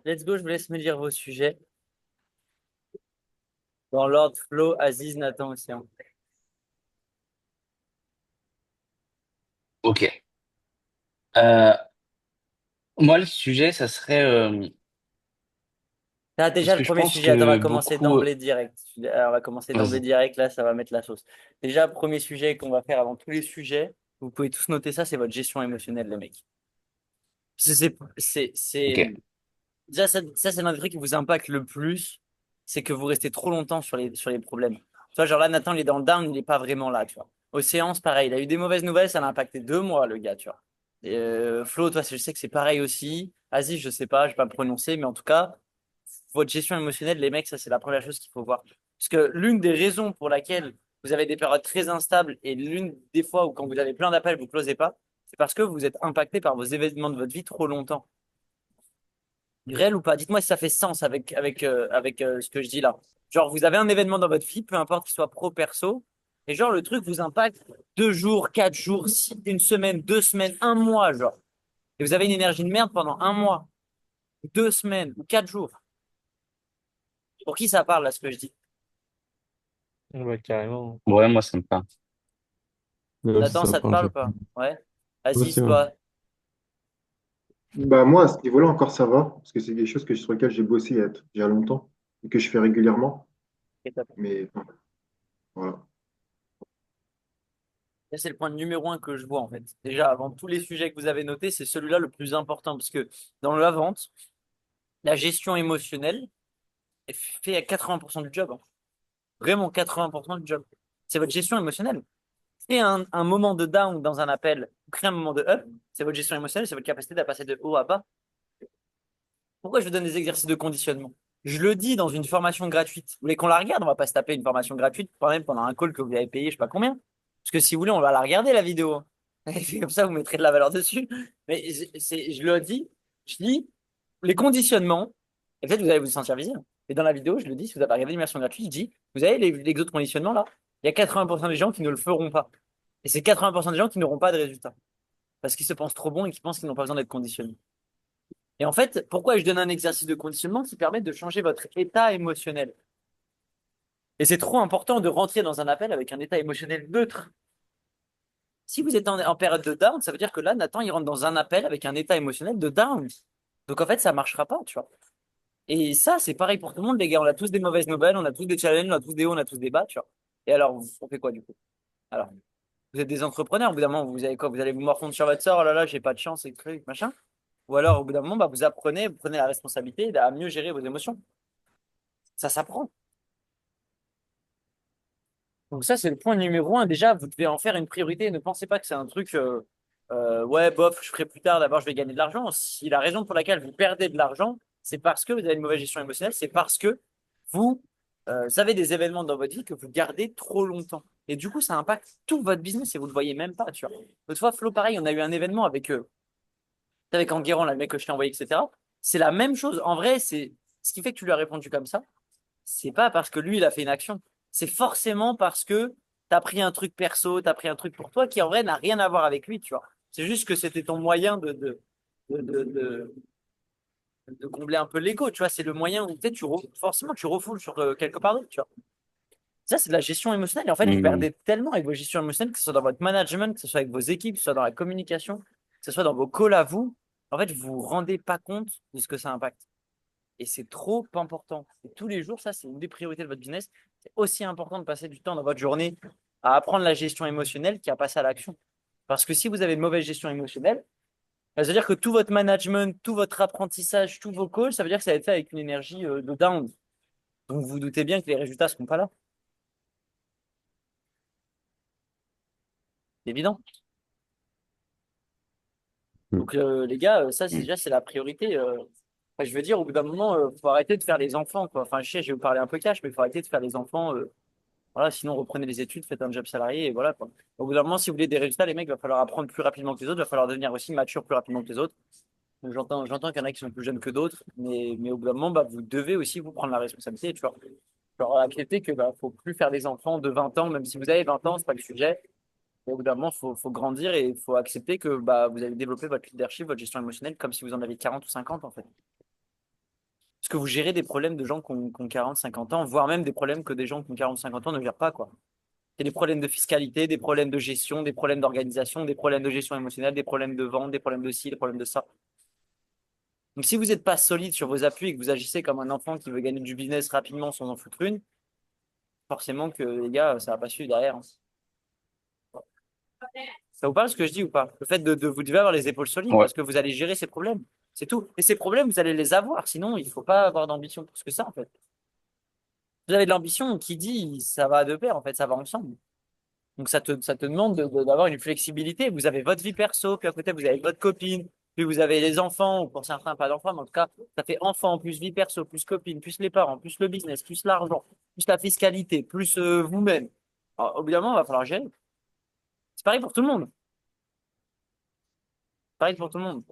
Let's go, je vous laisse me lire vos sujets. Dans l'ordre, Flo, Aziz, Nathan aussi, hein. Ok. Euh, Moi, le sujet, ça serait Ah, parce déjà, le que je premier pense sujet, attends, on va que commencer beaucoup. d'emblée direct. Alors, on va commencer d'emblée Vas-y. direct, là, ça va mettre la sauce. Déjà, premier sujet qu'on va faire avant tous les sujets, vous pouvez tous noter ça, c'est votre gestion émotionnelle, les mecs. Ok. Déjà, ça c'est l'un des trucs qui vous impacte le plus, c'est que vous restez trop longtemps sur les problèmes. Tu vois, genre là, Nathan, il est dans le down, il n'est pas vraiment là, tu vois. Océance, pareil, il a eu des mauvaises nouvelles, ça l'a impacté 2 mois, le gars, tu vois. Et, Flo, toi, je sais que c'est pareil aussi. Aziz, je sais pas, je vais pas me prononcer, mais en tout cas, votre gestion émotionnelle, les mecs, ça, c'est la première chose qu'il faut voir. Parce que l'une des raisons pour laquelle vous avez des périodes très instables et l'une des fois où quand vous avez plein d'appels, vous closez pas, c'est parce que vous êtes impacté par vos événements de votre vie trop longtemps. Réel ou pas? Dites-moi si ça fait sens avec ce que je dis là. Genre, vous avez un événement dans votre vie, peu importe qu'il soit pro, perso, et genre, le truc vous impacte 2 jours, 4 jours, une semaine, 2 semaines, un mois, genre. Et vous avez une énergie de merde pendant un mois, 2 semaines ou 4 jours. Pour qui ça parle, là, ce que je dis? Ouais, carrément. Ouais, moi, ça me parle. Là aussi, Nathan, ça me ça te parle. parle ou pas? Ouais. Aussi, Aziz, ouais. toi. Bah moi, à ce niveau-là, encore ça va, parce que c'est des choses sur lesquelles j'ai bossé il y a longtemps et que je fais régulièrement. Mais bon, voilà. Ça, c'est le point numéro un que je vois, en fait. Déjà, avant tous les sujets que vous avez notés, c'est celui-là le plus important, parce que dans la vente, la gestion émotionnelle est fait à 80% du job, hein. Vraiment 80% du job. C'est votre gestion émotionnelle. Créer un moment de down dans un appel, créer un moment de up, c'est votre gestion émotionnelle, c'est votre capacité de passer de haut à bas. Pourquoi je vous donne des exercices de conditionnement? Je le dis dans une formation gratuite. Vous voulez qu'on la regarde? On va pas se taper une formation gratuite, par exemple pendant un call que vous avez payé, je sais pas combien. Parce que si vous voulez, on va la regarder, la vidéo. Et c'est comme ça, vous mettrez de la valeur dessus. Mais je le dis, je dis les conditionnements, et peut-être vous allez vous sentir visé, hein. Et dans la vidéo, je le dis, si vous avez regardé l'immersion gratuite, je dis, vous avez les autres conditionnements là, il y a 80% des gens qui ne le feront pas. Et c'est 80% des gens qui n'auront pas de résultat. Parce qu'ils se pensent trop bons et qu'ils pensent qu'ils n'ont pas besoin d'être conditionnés. Et en fait, pourquoi je donne un exercice de conditionnement qui permet de changer votre état émotionnel? Et c'est trop important de rentrer dans un appel avec un état émotionnel neutre. Si vous êtes en période de down, ça veut dire que là, Nathan, il rentre dans un appel avec un état émotionnel de down. Donc en fait, ça marchera pas, tu vois. Et ça, c'est pareil pour tout le monde, les gars. On a tous des mauvaises nouvelles, on a tous des challenges, on a tous des hauts, on a tous des bas, tu vois. Et alors, on fait quoi du coup? Alors, vous êtes des entrepreneurs, au bout d'un moment, vous avez quoi? Vous allez vous morfondre sur votre sort, oh là là, j'ai pas de chance, et truc, machin. Ou alors, au bout d'un moment, bah, vous prenez la responsabilité à mieux gérer vos émotions. Ça s'apprend. Donc ça, c'est le point numéro un. Déjà, vous devez en faire une priorité. Ne pensez pas que c'est un truc, ouais, bof, je ferai plus tard, d'abord je vais gagner de l'argent. Si la raison pour laquelle vous perdez de l'argent, c'est parce que vous avez une mauvaise gestion émotionnelle, c'est parce que vous avez des événements dans votre vie que vous gardez trop longtemps. Et du coup, ça impacte tout votre business et vous ne le voyez même pas, tu vois. L'autre fois, Flo, pareil, on a eu un événement avec Enguerrand, là, le mec que je t'ai envoyé, etc. C'est la même chose. En vrai, c'est ce qui fait que tu lui as répondu comme ça. C'est pas parce que lui, il a fait une action. C'est forcément parce que t'as pris un truc perso, t'as pris un truc pour toi qui en vrai n'a rien à voir avec lui, tu vois. C'est juste que c'était ton moyen de, de, de, de combler un peu l'ego, tu vois. C'est le moyen où peut-être forcément tu refoules sur quelque part d'autre, tu vois. Ça, c'est de la gestion émotionnelle. Et en fait, vous Hmm. perdez tellement avec vos gestions émotionnelles, que ce soit dans votre management, que ce soit avec vos équipes, que ce soit dans la communication, que ce soit dans vos calls à vous. En fait, vous vous rendez pas compte de ce que ça impacte. Et c'est trop important. Et tous les jours, ça, c'est une des priorités de votre business. C'est aussi important de passer du temps dans votre journée à apprendre la gestion émotionnelle qu'à passer à l'action. Parce que si vous avez une mauvaise gestion émotionnelle, ça veut dire que tout votre management, tout votre apprentissage, tous vos calls, ça veut dire que ça va être fait avec une énergie de down. Donc vous vous doutez bien que les résultats ne seront pas là. C'est évident. Hmm. Donc les gars, ça, Hmm. déjà, c'est la priorité. Enfin, je veux dire, au bout d'un moment, faut arrêter de faire les enfants, quoi. Enfin, je sais, je vais vous parler un peu cash, mais il faut arrêter de faire les enfants. Voilà, sinon reprenez les études, faites un job salarié et voilà quoi. Au bout d'un moment, si vous voulez des résultats, les mecs, il va falloir apprendre plus rapidement que les autres, il va falloir devenir aussi mature plus rapidement que les autres. Donc, j'entends qu'il y en a qui sont plus jeunes que d'autres, mais au bout d'un moment, bah, vous devez aussi vous prendre la responsabilité, tu vois. Genre, accepter que bah, faut plus faire des enfants de 20 ans, même si vous avez 20 ans, c'est pas le sujet. Mais au bout d'un moment, faut grandir et il faut accepter que bah, vous allez développer votre leadership, votre gestion émotionnelle comme si vous en avez 40 ou 50 en fait. Parce que vous gérez des problèmes de gens qui ont 40, 50 ans, voire même des problèmes que des gens qui ont 40, 50 ans ne gèrent pas, quoi. Il y a des problèmes de fiscalité, des problèmes de gestion, des problèmes d'organisation, des problèmes de gestion émotionnelle, des problèmes de vente, des problèmes de ci, des problèmes de ça. Donc si vous n'êtes pas solide sur vos appuis et que vous agissez comme un enfant qui veut gagner du business rapidement sans en foutre une, forcément que les gars, ça va pas suivre derrière, hein. Ça vous parle ce que je dis ou pas? Le fait de vous devez avoir les épaules solides Ouais. parce que vous allez gérer ces problèmes. C'est tout. Et ces problèmes, vous allez les avoir. Sinon, il faut pas avoir d'ambition plus que ça, en fait. Vous avez de l'ambition qui dit ça va de pair, en fait, ça va ensemble. Donc ça te demande d'avoir une flexibilité. Vous avez votre vie perso, puis à côté, vous avez votre copine, puis vous avez les enfants, ou pour certains, pas d'enfants, mais en tout cas, ça fait enfant, plus vie perso, plus copine, plus les parents, plus le business, plus l'argent, plus la fiscalité, plus vous-même. Alors, au bout d'un moment, il va falloir gérer. C'est pareil pour tout le monde. Pareil pour tout le monde.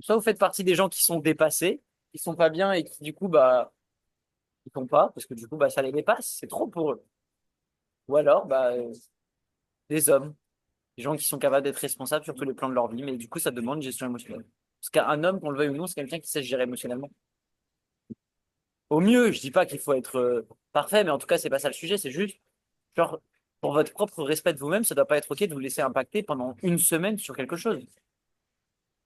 Soit vous faites partie des gens qui sont dépassés, qui sont pas bien et qui, du coup, bah, ils font pas, parce que du coup, bah, ça les dépasse, c'est trop pour eux. Ou alors, bah, des hommes. Des gens qui sont capables d'être responsables sur tous les plans de leur vie, mais du coup, ça demande une gestion émotionnelle. Parce qu'un homme, qu'on le veuille ou non, c'est quelqu'un qui sait se gérer émotionnellement. Au mieux, je dis pas qu'il faut être parfait, mais en tout cas, c'est pas ça le sujet, c'est juste, genre, pour votre propre respect de vous-même, ça doit pas être OK de vous laisser impacter pendant une semaine sur quelque chose.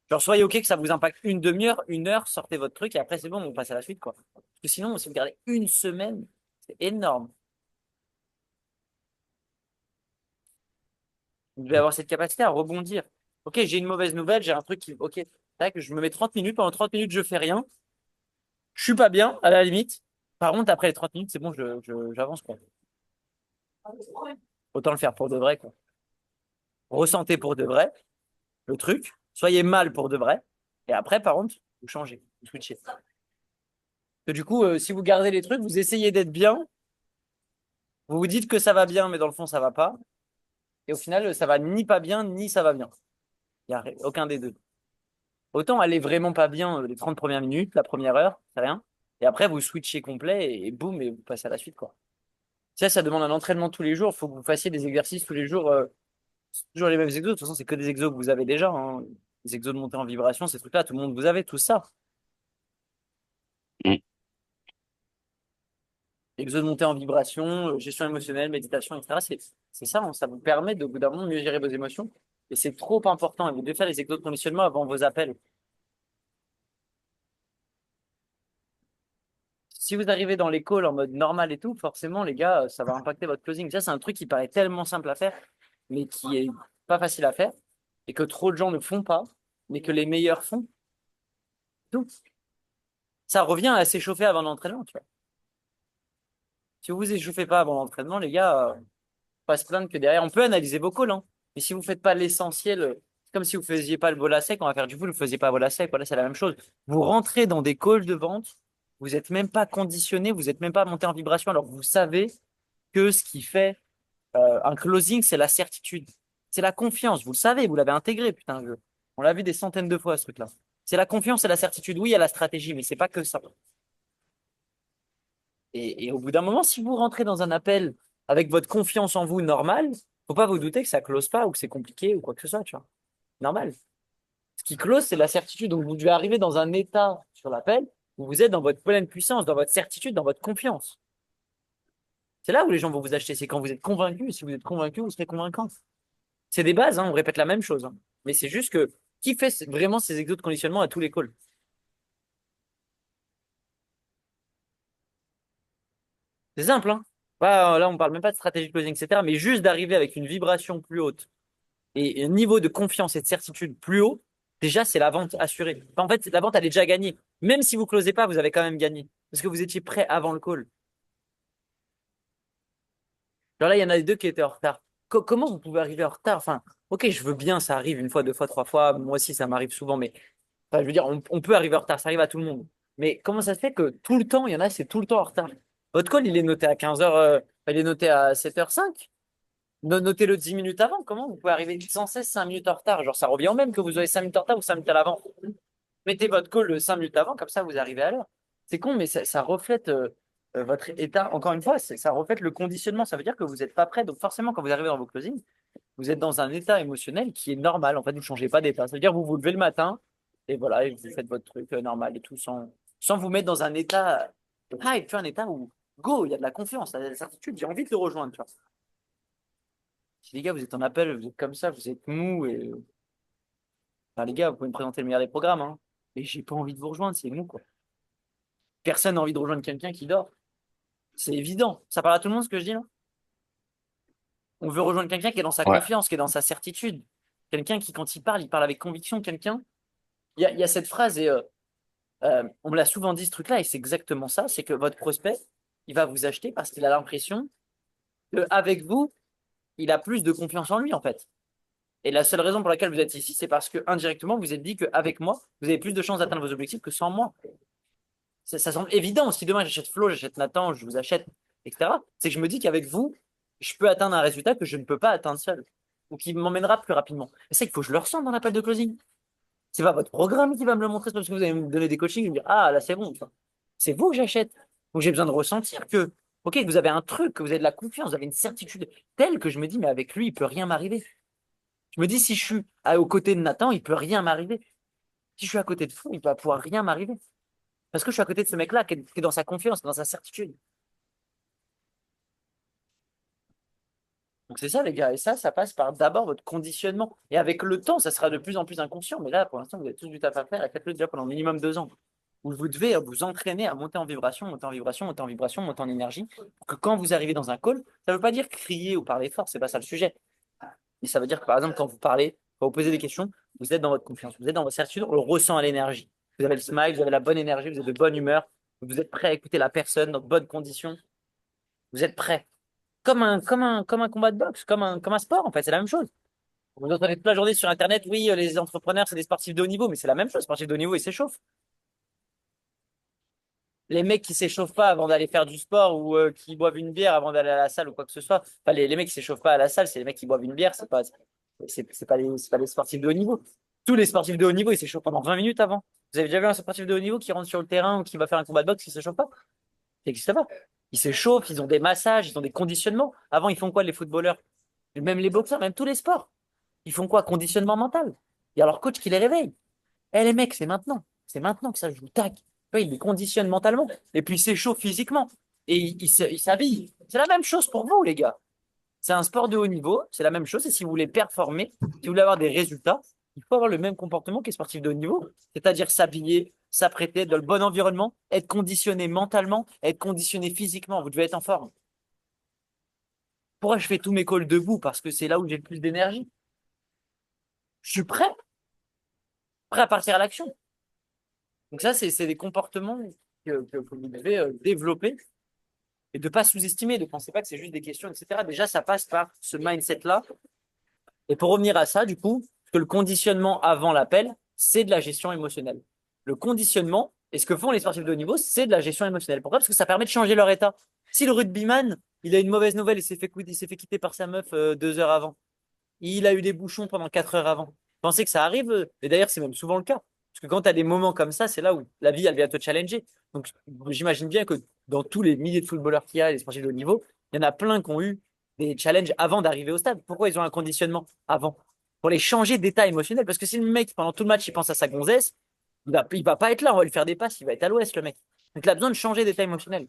Genre, soyez OK que ça vous impacte une demi-heure, une heure, sortez votre truc et après, c'est bon, on passe à la suite, quoi. Parce que sinon, si vous gardez une semaine, c'est énorme. Vous devez avoir cette capacité à rebondir. OK, j'ai une mauvaise nouvelle, j'ai un truc qui, OK, tac, je me mets 30 minutes, pendant 30 minutes, je fais rien. Je suis pas bien, à la limite. Par contre, après les 30 minutes, c'est bon, j'avance, quoi. Autant le faire pour de vrai, quoi. Ressentez pour de vrai le truc, soyez mal pour de vrai, et après, par contre, vous changez, vous switchez. Que du coup, si vous gardez les trucs, vous essayez d'être bien, vous vous dites que ça va bien, mais dans le fond, ça va pas, et au final, ça va ni pas bien, ni ça va bien. Il n'y a aucun des deux. Autant aller vraiment pas bien les 30 premières minutes, la première heure, c'est rien, et après, vous switchez complet, et boum, et vous passez à la suite, quoi. Ça demande un entraînement tous les jours, il faut que vous fassiez des exercices tous les jours. C'est toujours les mêmes exos. De toute façon, c'est que des exos que vous avez déjà, hein. Les exos de montée en vibration, ces trucs-là, tout le monde vous avez tout ça. Mm. Exos de montée en vibration, gestion émotionnelle, méditation, etc. C'est ça, hein. Ça vous permet de, au bout d'un moment, mieux gérer vos émotions. Et c'est trop important. Et vous devez faire les exos de conditionnement avant vos appels. Si vous arrivez dans les calls en mode normal et tout, forcément, les gars, ça va impacter votre closing. Ça, c'est un truc qui paraît tellement simple à faire, mais qui est pas facile à faire. Et que trop de gens ne font pas, mais que les meilleurs font. Tout. Ça revient à s'échauffer avant l'entraînement, tu vois. Si vous vous échauffez pas avant l'entraînement, les gars, pas se plaindre que derrière, on peut analyser vos calls, hein. Mais si vous faites pas l'essentiel, c'est comme si vous faisiez pas le vol à sec, on va faire du coup, vous faisiez pas le vol à sec, voilà, c'est la même chose. Vous rentrez dans des calls de vente, vous êtes même pas conditionné, vous êtes même pas monté en vibration, alors que vous savez que ce qui fait un closing, c'est la certitude. C'est la confiance, vous le savez, vous l'avez intégré, putain, on l'a vu des centaines de fois, ce truc-là. C'est la confiance et la certitude. Oui, il y a la stratégie, mais c'est pas que ça. Et au bout d'un moment, si vous rentrez dans un appel avec votre confiance en vous normale, faut pas vous douter que ça close pas ou que c'est compliqué ou quoi que ce soit, tu vois. Normal. Ce qui close, c'est la certitude. Donc, vous devez arriver dans un état sur l'appel où vous êtes dans votre pleine puissance, dans votre certitude, dans votre confiance. C'est là où les gens vont vous acheter. C'est quand vous êtes convaincu. Si vous êtes convaincu, vous serez convaincant. C'est des bases, hein, on répète la même chose, hein. Mais c'est juste que qui fait vraiment ces exos de conditionnement à tous les calls? C'est simple, hein. Là, on parle même pas de stratégie de closing, etc. Mais juste d'arriver avec une vibration plus haute et un niveau de confiance et de certitude plus haut, déjà, c'est la vente assurée. Enfin, en fait, la vente, elle est déjà gagnée. Même si vous closez pas, vous avez quand même gagné. Parce que vous étiez prêt avant le call. Genre là, il y en a les deux qui étaient en retard. Comment vous pouvez arriver en retard? Enfin, ok, je veux bien, ça arrive une fois, deux fois, trois fois. Moi aussi, ça m'arrive souvent. Mais enfin, je veux dire, on peut arriver en retard. Ça arrive à tout le monde. Mais comment ça se fait que tout le temps, il y en a, c'est tout le temps en retard? Votre call, il est noté à 15h, il est noté à 7h05. Notez-le 10 minutes avant. Comment vous pouvez arriver sans cesse 5 minutes en retard? Genre, ça revient au même que vous avez 5 minutes en retard ou 5 minutes à l'avant. Mettez votre call 5 minutes avant, comme ça, vous arrivez à l'heure. C'est con, mais ça reflète votre état. Encore une fois, ça reflète le conditionnement. Ça veut dire que vous n'êtes pas prêt. Donc, forcément, quand vous arrivez dans vos closings, vous êtes dans un état émotionnel qui est normal. En fait, vous ne changez pas d'état. Ça veut dire que vous vous levez le matin Et voilà, et vous faites votre truc normal et tout, sans vous mettre dans un état de hype, tu vois, un état où, go, il y a de la confiance, il y a de la certitude, j'ai envie de le rejoindre, tu vois. Si les gars, vous êtes en appel, vous êtes comme ça, vous êtes mou et. Enfin, les gars, vous pouvez me présenter le meilleur des programmes, hein. Et j'ai pas envie de vous rejoindre, c'est mou, quoi. Personne n'a envie de rejoindre quelqu'un qui dort. C'est évident. Ça parle à tout le monde ce que je dis là? On veut rejoindre quelqu'un qui est dans sa Ouais, confiance, qui est dans sa certitude. Quelqu'un qui, quand il parle avec conviction. Quelqu'un. Il y a cette phrase, et on me l'a souvent dit ce truc-là, et c'est exactement ça, c'est que votre prospect, il va vous acheter parce qu'il a l'impression qu'avec vous, il a plus de confiance en lui, en fait. Et la seule raison pour laquelle vous êtes ici, c'est parce que indirectement, vous vous êtes dit qu'avec moi, vous avez plus de chances d'atteindre vos objectifs que sans moi. Ça semble évident. Si demain j'achète Flo, j'achète Nathan, je vous achète, etc., c'est que je me dis qu'avec vous, je peux atteindre un résultat que je ne peux pas atteindre seul, ou qui m'emmènera plus rapidement. Et ça, il faut que je le ressente dans l'appel de closing. C'est pas votre programme qui va me le montrer, c'est pas parce que vous allez me donner des coachings et me dire, ah là c'est bon. Tu vois. C'est vous que j'achète. Donc j'ai besoin de ressentir que, ok, que vous avez un truc, que vous avez de la confiance, vous avez une certitude telle que je me dis, mais avec lui, il peut rien m'arriver. Je me dis, si je suis aux côtés de Nathan, il peut rien m'arriver. Si je suis à côté de vous, il va pouvoir rien m'arriver. Parce que je suis à côté de ce mec-là qui est dans sa confiance, dans sa certitude. Donc c'est ça, les gars. Et ça passe par d'abord votre conditionnement. Et avec le temps, ça sera de plus en plus inconscient. Mais là, pour l'instant, vous avez tous du taf à faire. Et faites-le déjà pendant minimum 2 ans. Où vous devez vous entraîner à monter en vibration, monter en vibration, monter en vibration, monter en énergie. Pour que quand vous arrivez dans un call, ça ne veut pas dire crier ou parler fort. C'est pas ça le sujet. Mais ça veut dire que, par exemple, quand vous parlez, quand vous posez des questions, vous êtes dans votre confiance. Vous êtes dans votre certitude. On le ressent à l'énergie. Vous avez le smile, vous avez la bonne énergie, vous êtes de bonne humeur. Vous êtes prêt à écouter la personne dans de bonnes conditions. Vous êtes prêt. Comme un combat de boxe, comme un sport, en fait, c'est la même chose. Vous entendez toute la journée sur Internet, oui, les entrepreneurs, c'est des sportifs de haut niveau, mais c'est la même chose. Sportifs de haut niveau, ils s'échauffent. Les mecs qui s'échauffent pas avant d'aller faire du sport ou qui boivent une bière avant d'aller à la salle ou quoi que ce soit. Enfin, les mecs qui s'échauffent pas à la salle, c'est les mecs qui boivent une bière, c'est pas les sportifs de haut niveau. Tous les sportifs de haut niveau, ils s'échauffent pendant 20 minutes avant. Vous avez déjà vu un sportif de haut niveau qui rentre sur le terrain ou qui va faire un combat de boxe, qui s'échauffe pas? Ça n'existe pas. Ils s'échauffent, ils ont des massages, ils ont des conditionnements. Avant, ils font quoi, les footballeurs? Même les boxeurs, même tous les sports. Ils font quoi? Conditionnement mental. Il y a leur coach qui les réveille. Eh les mecs, c'est maintenant. C'est maintenant que ça joue. Tac. Ouais, il les conditionne mentalement. Et puis il s'échauffe physiquement. Et il s'habille. C'est la même chose pour vous, les gars. C'est un sport de haut niveau. C'est la même chose. Et si vous voulez performer, si vous voulez avoir des résultats, il faut avoir le même comportement qu'un sportif de haut niveau. C'est-à-dire s'habiller, s'apprêter, dans le bon environnement, être conditionné mentalement, être conditionné physiquement. Vous devez être en forme. Pourquoi je fais tous mes calls debout? Parce que c'est là où j'ai le plus d'énergie. Je suis prêt à partir à l'action. Donc ça, c'est des comportements que vous devez développer et de ne pas sous-estimer, de ne penser pas que c'est juste des questions, etc. Déjà, ça passe par ce mindset-là. Et pour revenir à ça, du coup, que le conditionnement avant l'appel, c'est de la gestion émotionnelle. Le conditionnement, et ce que font les sportifs de haut niveau, c'est de la gestion émotionnelle. Pourquoi? Parce que ça permet de changer leur état. Si le rugbyman, il a une mauvaise nouvelle, il s'est fait quitter par sa meuf 2 heures avant, il a eu des bouchons pendant 4 heures avant. Pensez que ça arrive, et d'ailleurs, c'est même souvent le cas. Parce que quand tu as des moments comme ça, c'est là où la vie, elle vient te challenger. Donc, j'imagine bien que dans tous les milliers de footballeurs qu'il y a, les sportifs de haut niveau, il y en a plein qui ont eu des challenges avant d'arriver au stade. Pourquoi ils ont un conditionnement avant? Pour les changer d'état émotionnel. Parce que si le mec, pendant tout le match, il pense à sa gonzesse, il va pas être là, on va lui faire des passes, il va être à l'ouest, le mec. Donc, il a besoin de changer d'état émotionnel.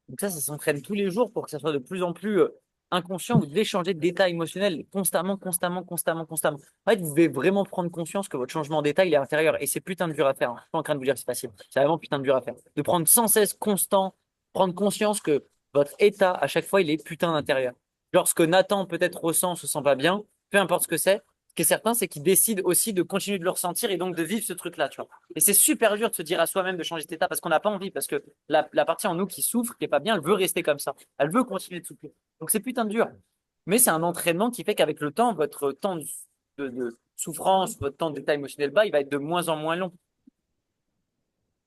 Donc ça s'entraîne tous les jours pour que ça soit de plus en plus inconscient. Vous devez changer d'état émotionnel constamment, constamment, constamment, constamment. En fait, vous devez vraiment prendre conscience que votre changement d'état, il est intérieur. Et c'est putain de dur à faire, hein. Je suis pas en train de vous dire que c'est facile. C'est vraiment putain de dur à faire. De prendre sans cesse constant, prendre conscience que votre état, à chaque fois, il est putain d'intérieur. Lorsque Nathan peut-être ressent, se sent pas bien, peu importe ce que c'est, ce qui est certain, c'est qu'il décide aussi de continuer de le ressentir et donc de vivre ce truc-là, tu vois. Et c'est super dur de se dire à soi-même de changer cet état parce qu'on n'a pas envie, parce que la partie en nous qui souffre, qui est pas bien, elle veut rester comme ça. Elle veut continuer de souffrir. Donc c'est putain de dur. Mais c'est un entraînement qui fait qu'avec le temps, votre temps de souffrance, votre temps d'état émotionnel bas, il va être de moins en moins long.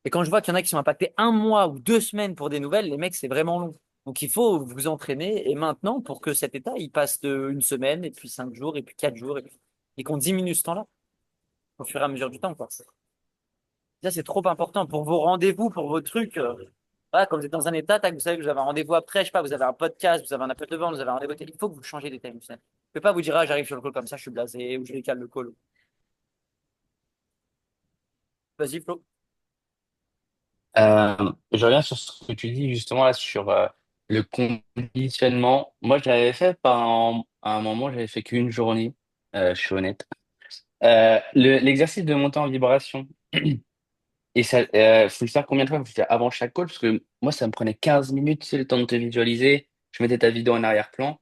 Et quand je vois qu'il y en a qui sont impactés 1 mois ou 2 semaines pour des nouvelles, les mecs, c'est vraiment long. Donc il faut vous entraîner et maintenant pour que cet état, il passe de 1 semaine et puis 5 jours et puis 4 jours et qu'on diminue ce temps-là au fur et à mesure du temps, quoi. Ça, c'est trop important pour vos rendez-vous, pour vos trucs. Voilà, quand vous êtes dans un état, tac, vous savez que vous avez un rendez-vous après, je sais pas, vous avez un podcast, vous avez un appel de vente, vous avez un rendez-vous. Il faut que vous changez d'état émotionnel. Vous ne pouvez pas vous dire, ah, j'arrive sur le call comme ça, je suis blasé, ou je décale le call. Vas-y, Flo. Je reviens sur ce que tu dis justement là sur le conditionnement. Moi, je l'avais fait à un moment, j'avais fait qu'une journée, je suis honnête. L'exercice de monter en vibration. Et ça, faut le faire combien de fois? Faut le faire avant chaque call, parce que moi, ça me prenait 15 minutes, c'est le temps de te visualiser. Je mettais ta vidéo en arrière-plan.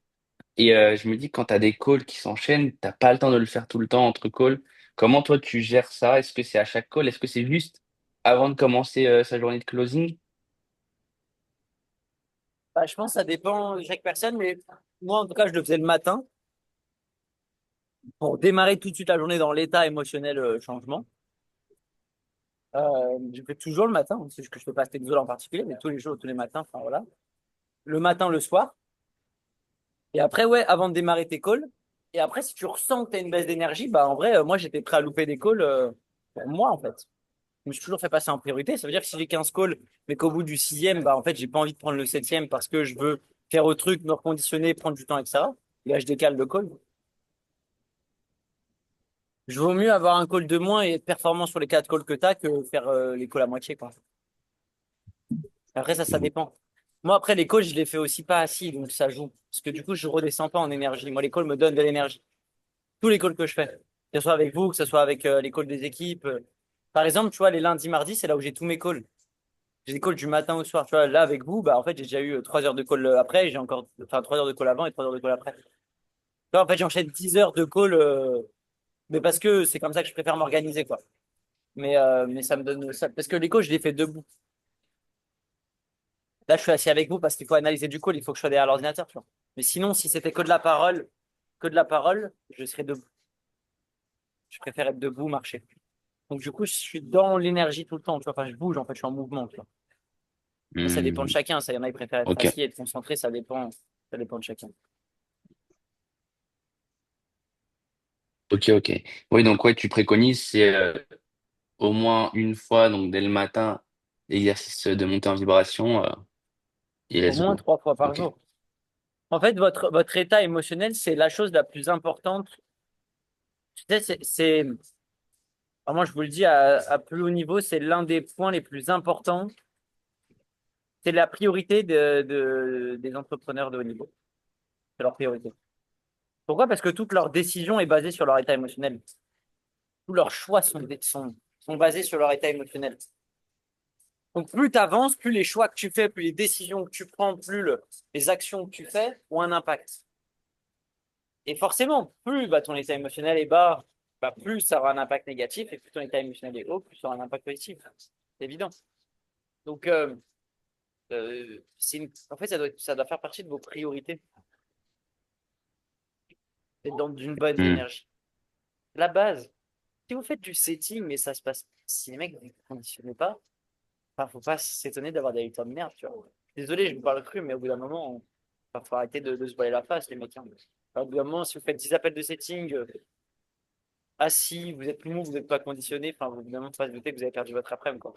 Et je me dis, quand tu as des calls qui s'enchaînent, t'as pas le temps de le faire tout le temps entre calls. Comment toi, tu gères ça? Est-ce que c'est à chaque call? Est-ce que c'est juste avant de commencer sa journée de closing? Bah, je pense que ça dépend de chaque personne, mais moi, en tout cas, je le faisais le matin pour démarrer tout de suite la journée dans l'état émotionnel changement. Je fais toujours le matin, c'est juste que je fais pas cet exo en particulier, mais tous les jours, tous les matins, enfin voilà. Le matin, le soir. Et après, ouais, avant de démarrer tes calls. Et après, si tu ressens que tu as une baisse d'énergie, bah en vrai, moi, j'étais prêt à louper des calls pour moi, en fait. Je me suis toujours fait passer en priorité. Ça veut dire que si j'ai 15 calls, mais qu'au bout du sixième, bah en fait, j'ai pas envie de prendre le septième parce que je veux faire autre truc, me reconditionner, prendre du temps, etc. Et là, je décale le call. Je vaut mieux avoir un call de moins et être performant sur les 4 calls que t'as que faire les calls à moitié, quoi. Après, ça dépend. Moi, après, les calls, je les fais aussi pas assis, donc ça joue. Parce que du coup, je redescends pas en énergie. Moi, les calls me donnent de l'énergie. Tous les calls que je fais. Que ce soit avec vous, que ce soit avec les calls des équipes. Par exemple, tu vois, les lundis, mardis, c'est là où j'ai tous mes calls. J'ai des calls du matin au soir. Tu vois, là, avec vous, bah, en fait, j'ai déjà eu 3 heures de call après, j'ai encore, enfin, 3 heures de call avant et 3 heures de call après. Tu vois, en fait, j'enchaîne 10 heures de call, mais parce que c'est comme ça que je préfère m'organiser, quoi. Mais ça me donne ça. Parce que les calls, je les fais debout. Là, je suis assis avec vous parce qu'il faut analyser du call, il faut que je sois derrière l'ordinateur, tu vois. Mais sinon, si c'était que de la parole, je serais debout. Je préfère être debout, marcher. Donc, du coup, je suis dans l'énergie tout le temps, tu vois. Enfin, je bouge, en fait, je suis en mouvement, tu vois. Mais ça dépend de Hmm, chacun. Ça, y en a qui préfèrent être ok, assis et être concentré, ça dépend de chacun. ok, ok. Oui, donc ouais, tu préconises, c'est au moins une fois, donc dès le matin, l'exercice de montée en vibration, et Au let's moins go. 3 fois par Ok. jour. En fait, votre état émotionnel, c'est la chose la plus importante. Tu sais, alors moi, je vous le dis à plus haut niveau, c'est l'un des points les plus importants. C'est la priorité des entrepreneurs de haut niveau. C'est leur priorité. Pourquoi? Parce que toute leur décision est basée sur leur état émotionnel. Tous leurs choix sont basés sur leur état émotionnel. Donc, plus tu avances, plus les choix que tu fais, plus les décisions que tu prends, plus les actions que tu fais ont un impact. Et forcément, plus bah, ton état émotionnel est bas, bah, plus ça aura un impact négatif, et plus ton état émotionnel est haut, plus ça aura un impact positif. C'est évident. Donc, en fait, ça doit faire partie de vos priorités, d'être dans une bonne Hmm, énergie. La base, si vous faites du setting, mais ça se passe, si les mecs ne vous conditionnez pas, enfin, faut pas s'étonner d'avoir des résultats de merde, tu vois. Désolé, je vous parle cru, mais au bout d'un moment, faut arrêter de se voiler la face, les mecs, hein. Enfin, au bout d'un moment, si vous faites 10 appels de setting, assis, vous êtes mou, vous n'êtes pas conditionné, enfin, au bout d'un moment, faut pas se douter que vous avez perdu votre après-midi, quoi.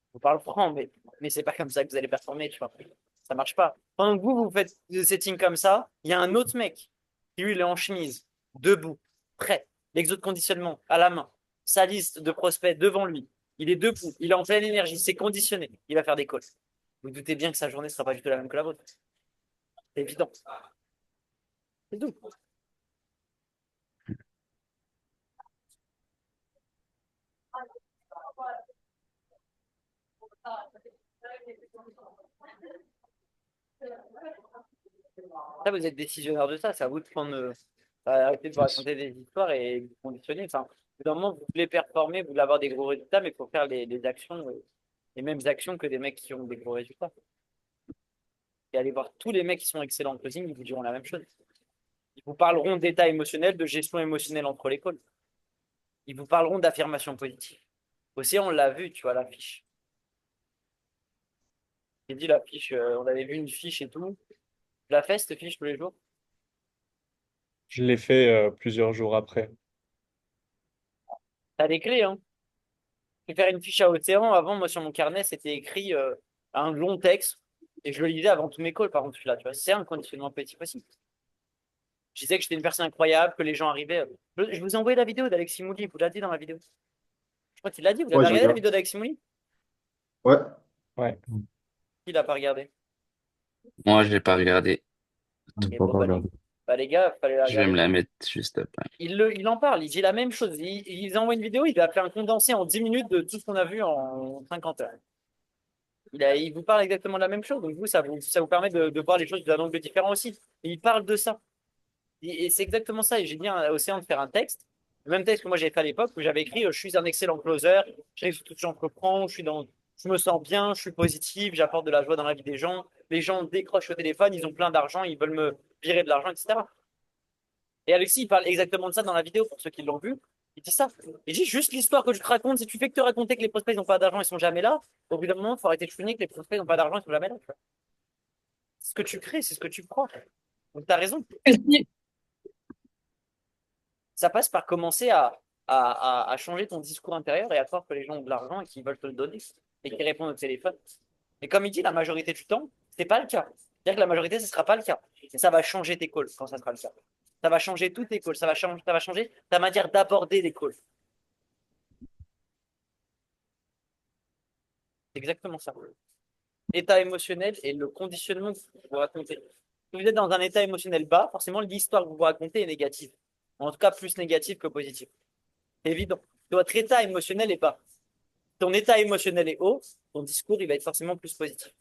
Je vous parle franc, mais c'est pas comme ça que vous allez performer, tu vois. Ça marche pas. Pendant que vous faites des settings comme ça, il y a un autre mec qui, lui, il est en chemise, debout, prêt, l'exo de conditionnement à la main, sa liste de prospects devant lui. Il est debout, il est en pleine énergie, c'est conditionné. Il va faire des calls. Vous vous doutez bien que sa journée ne sera pas du tout la même que la vôtre. C'est évident. C'est tout. Ça, vous êtes décisionnaire de ça, c'est à vous de prendre. Arrêtez de vous yes. raconter des histoires et vous conditionner. Enfin, au bout d'un moment, vous voulez performer, vous voulez avoir des gros résultats, mais il faut faire les actions, les mêmes actions que des mecs qui ont des gros résultats. Et allez voir tous les mecs qui sont excellents en closing, ils vous diront la même chose. Ils vous parleront d'état émotionnel, de gestion émotionnelle entre l'école. Ils vous parleront d'affirmation positive. Aussi, on l'a vu, tu vois, la fiche. J'ai dit la fiche, on avait vu une fiche et tout. Je la fais, cette fiche, tous les jours. Je l'ai fait plusieurs jours après. T'as les clés, hein. Je vais faire une fiche à Océan. Avant, moi, sur mon carnet, c'était écrit un long texte et je le lisais avant tous mes calls, par contre, celui-là, tu vois. C'est un conditionnement positif aussi. Je disais que j'étais une personne incroyable, que les gens arrivaient. Je vous ai envoyé la vidéo d'Alexis Mouli, vous l'avez dit dans la vidéo. Je crois qu'il l'a dit, vous Ouais, l'avez je regardé la regarde. vidéo d'Alexis Mouli? Ouais, Ouais, Qui l'a pas regardé? Moi, je l'ai pas regardé. On Et peut bon, encore regarder. bah, les gars, fallait la Je vais regarder. me la mettre juste après. Il en parle, il dit la même chose. Il envoie une vidéo, il a fait un condensé en 10 minutes de tout ce qu'on a vu en 50 heures. Il vous parle exactement de la même chose. Donc, ça vous permet de voir les choses d'un angle différent aussi. Et il parle de ça. Et c'est exactement ça. Et j'ai dit à Océan de faire un texte. Le même texte que moi j'avais fait à l'époque où j'avais écrit je suis un excellent closer, j'arrive sur tout ce que j'entreprends, je me sens bien, je suis positif, j'apporte de la joie dans la vie des gens. Les gens décrochent au téléphone, ils ont plein d'argent, ils veulent me virer de l'argent, etc. Et Alexis, il parle exactement de ça dans la vidéo pour ceux qui l'ont vu. Il dit ça. Il dit juste l'histoire que je te raconte, si tu fais que te raconter que les prospects n'ont pas d'argent, ils sont jamais là, au bout d'un moment, il faut arrêter de chouiner que les prospects n'ont pas d'argent, ils sont jamais là. Tu vois. C'est ce que tu crées, c'est ce que tu crois. Donc, tu as raison. Ça passe par commencer à changer ton discours intérieur et à croire que les gens ont de l'argent et qu'ils veulent te le donner et qu'ils répondent au téléphone. Et comme il dit, la majorité du temps, c'est pas le cas. C'est-à-dire que la majorité, ce sera pas le cas. Et ça va changer tes calls quand ça sera le cas. Ça va changer tous tes calls. Ça va changer ta manière d'aborder les calls. C'est exactement ça. État émotionnel et le conditionnement que vous racontez. Si vous êtes dans un état émotionnel bas, forcément, l'histoire que vous racontez est négative. En tout cas, plus négative que positive. C'est évident. Votre état émotionnel est bas. Ton état émotionnel est haut, ton discours, il va être forcément plus positif.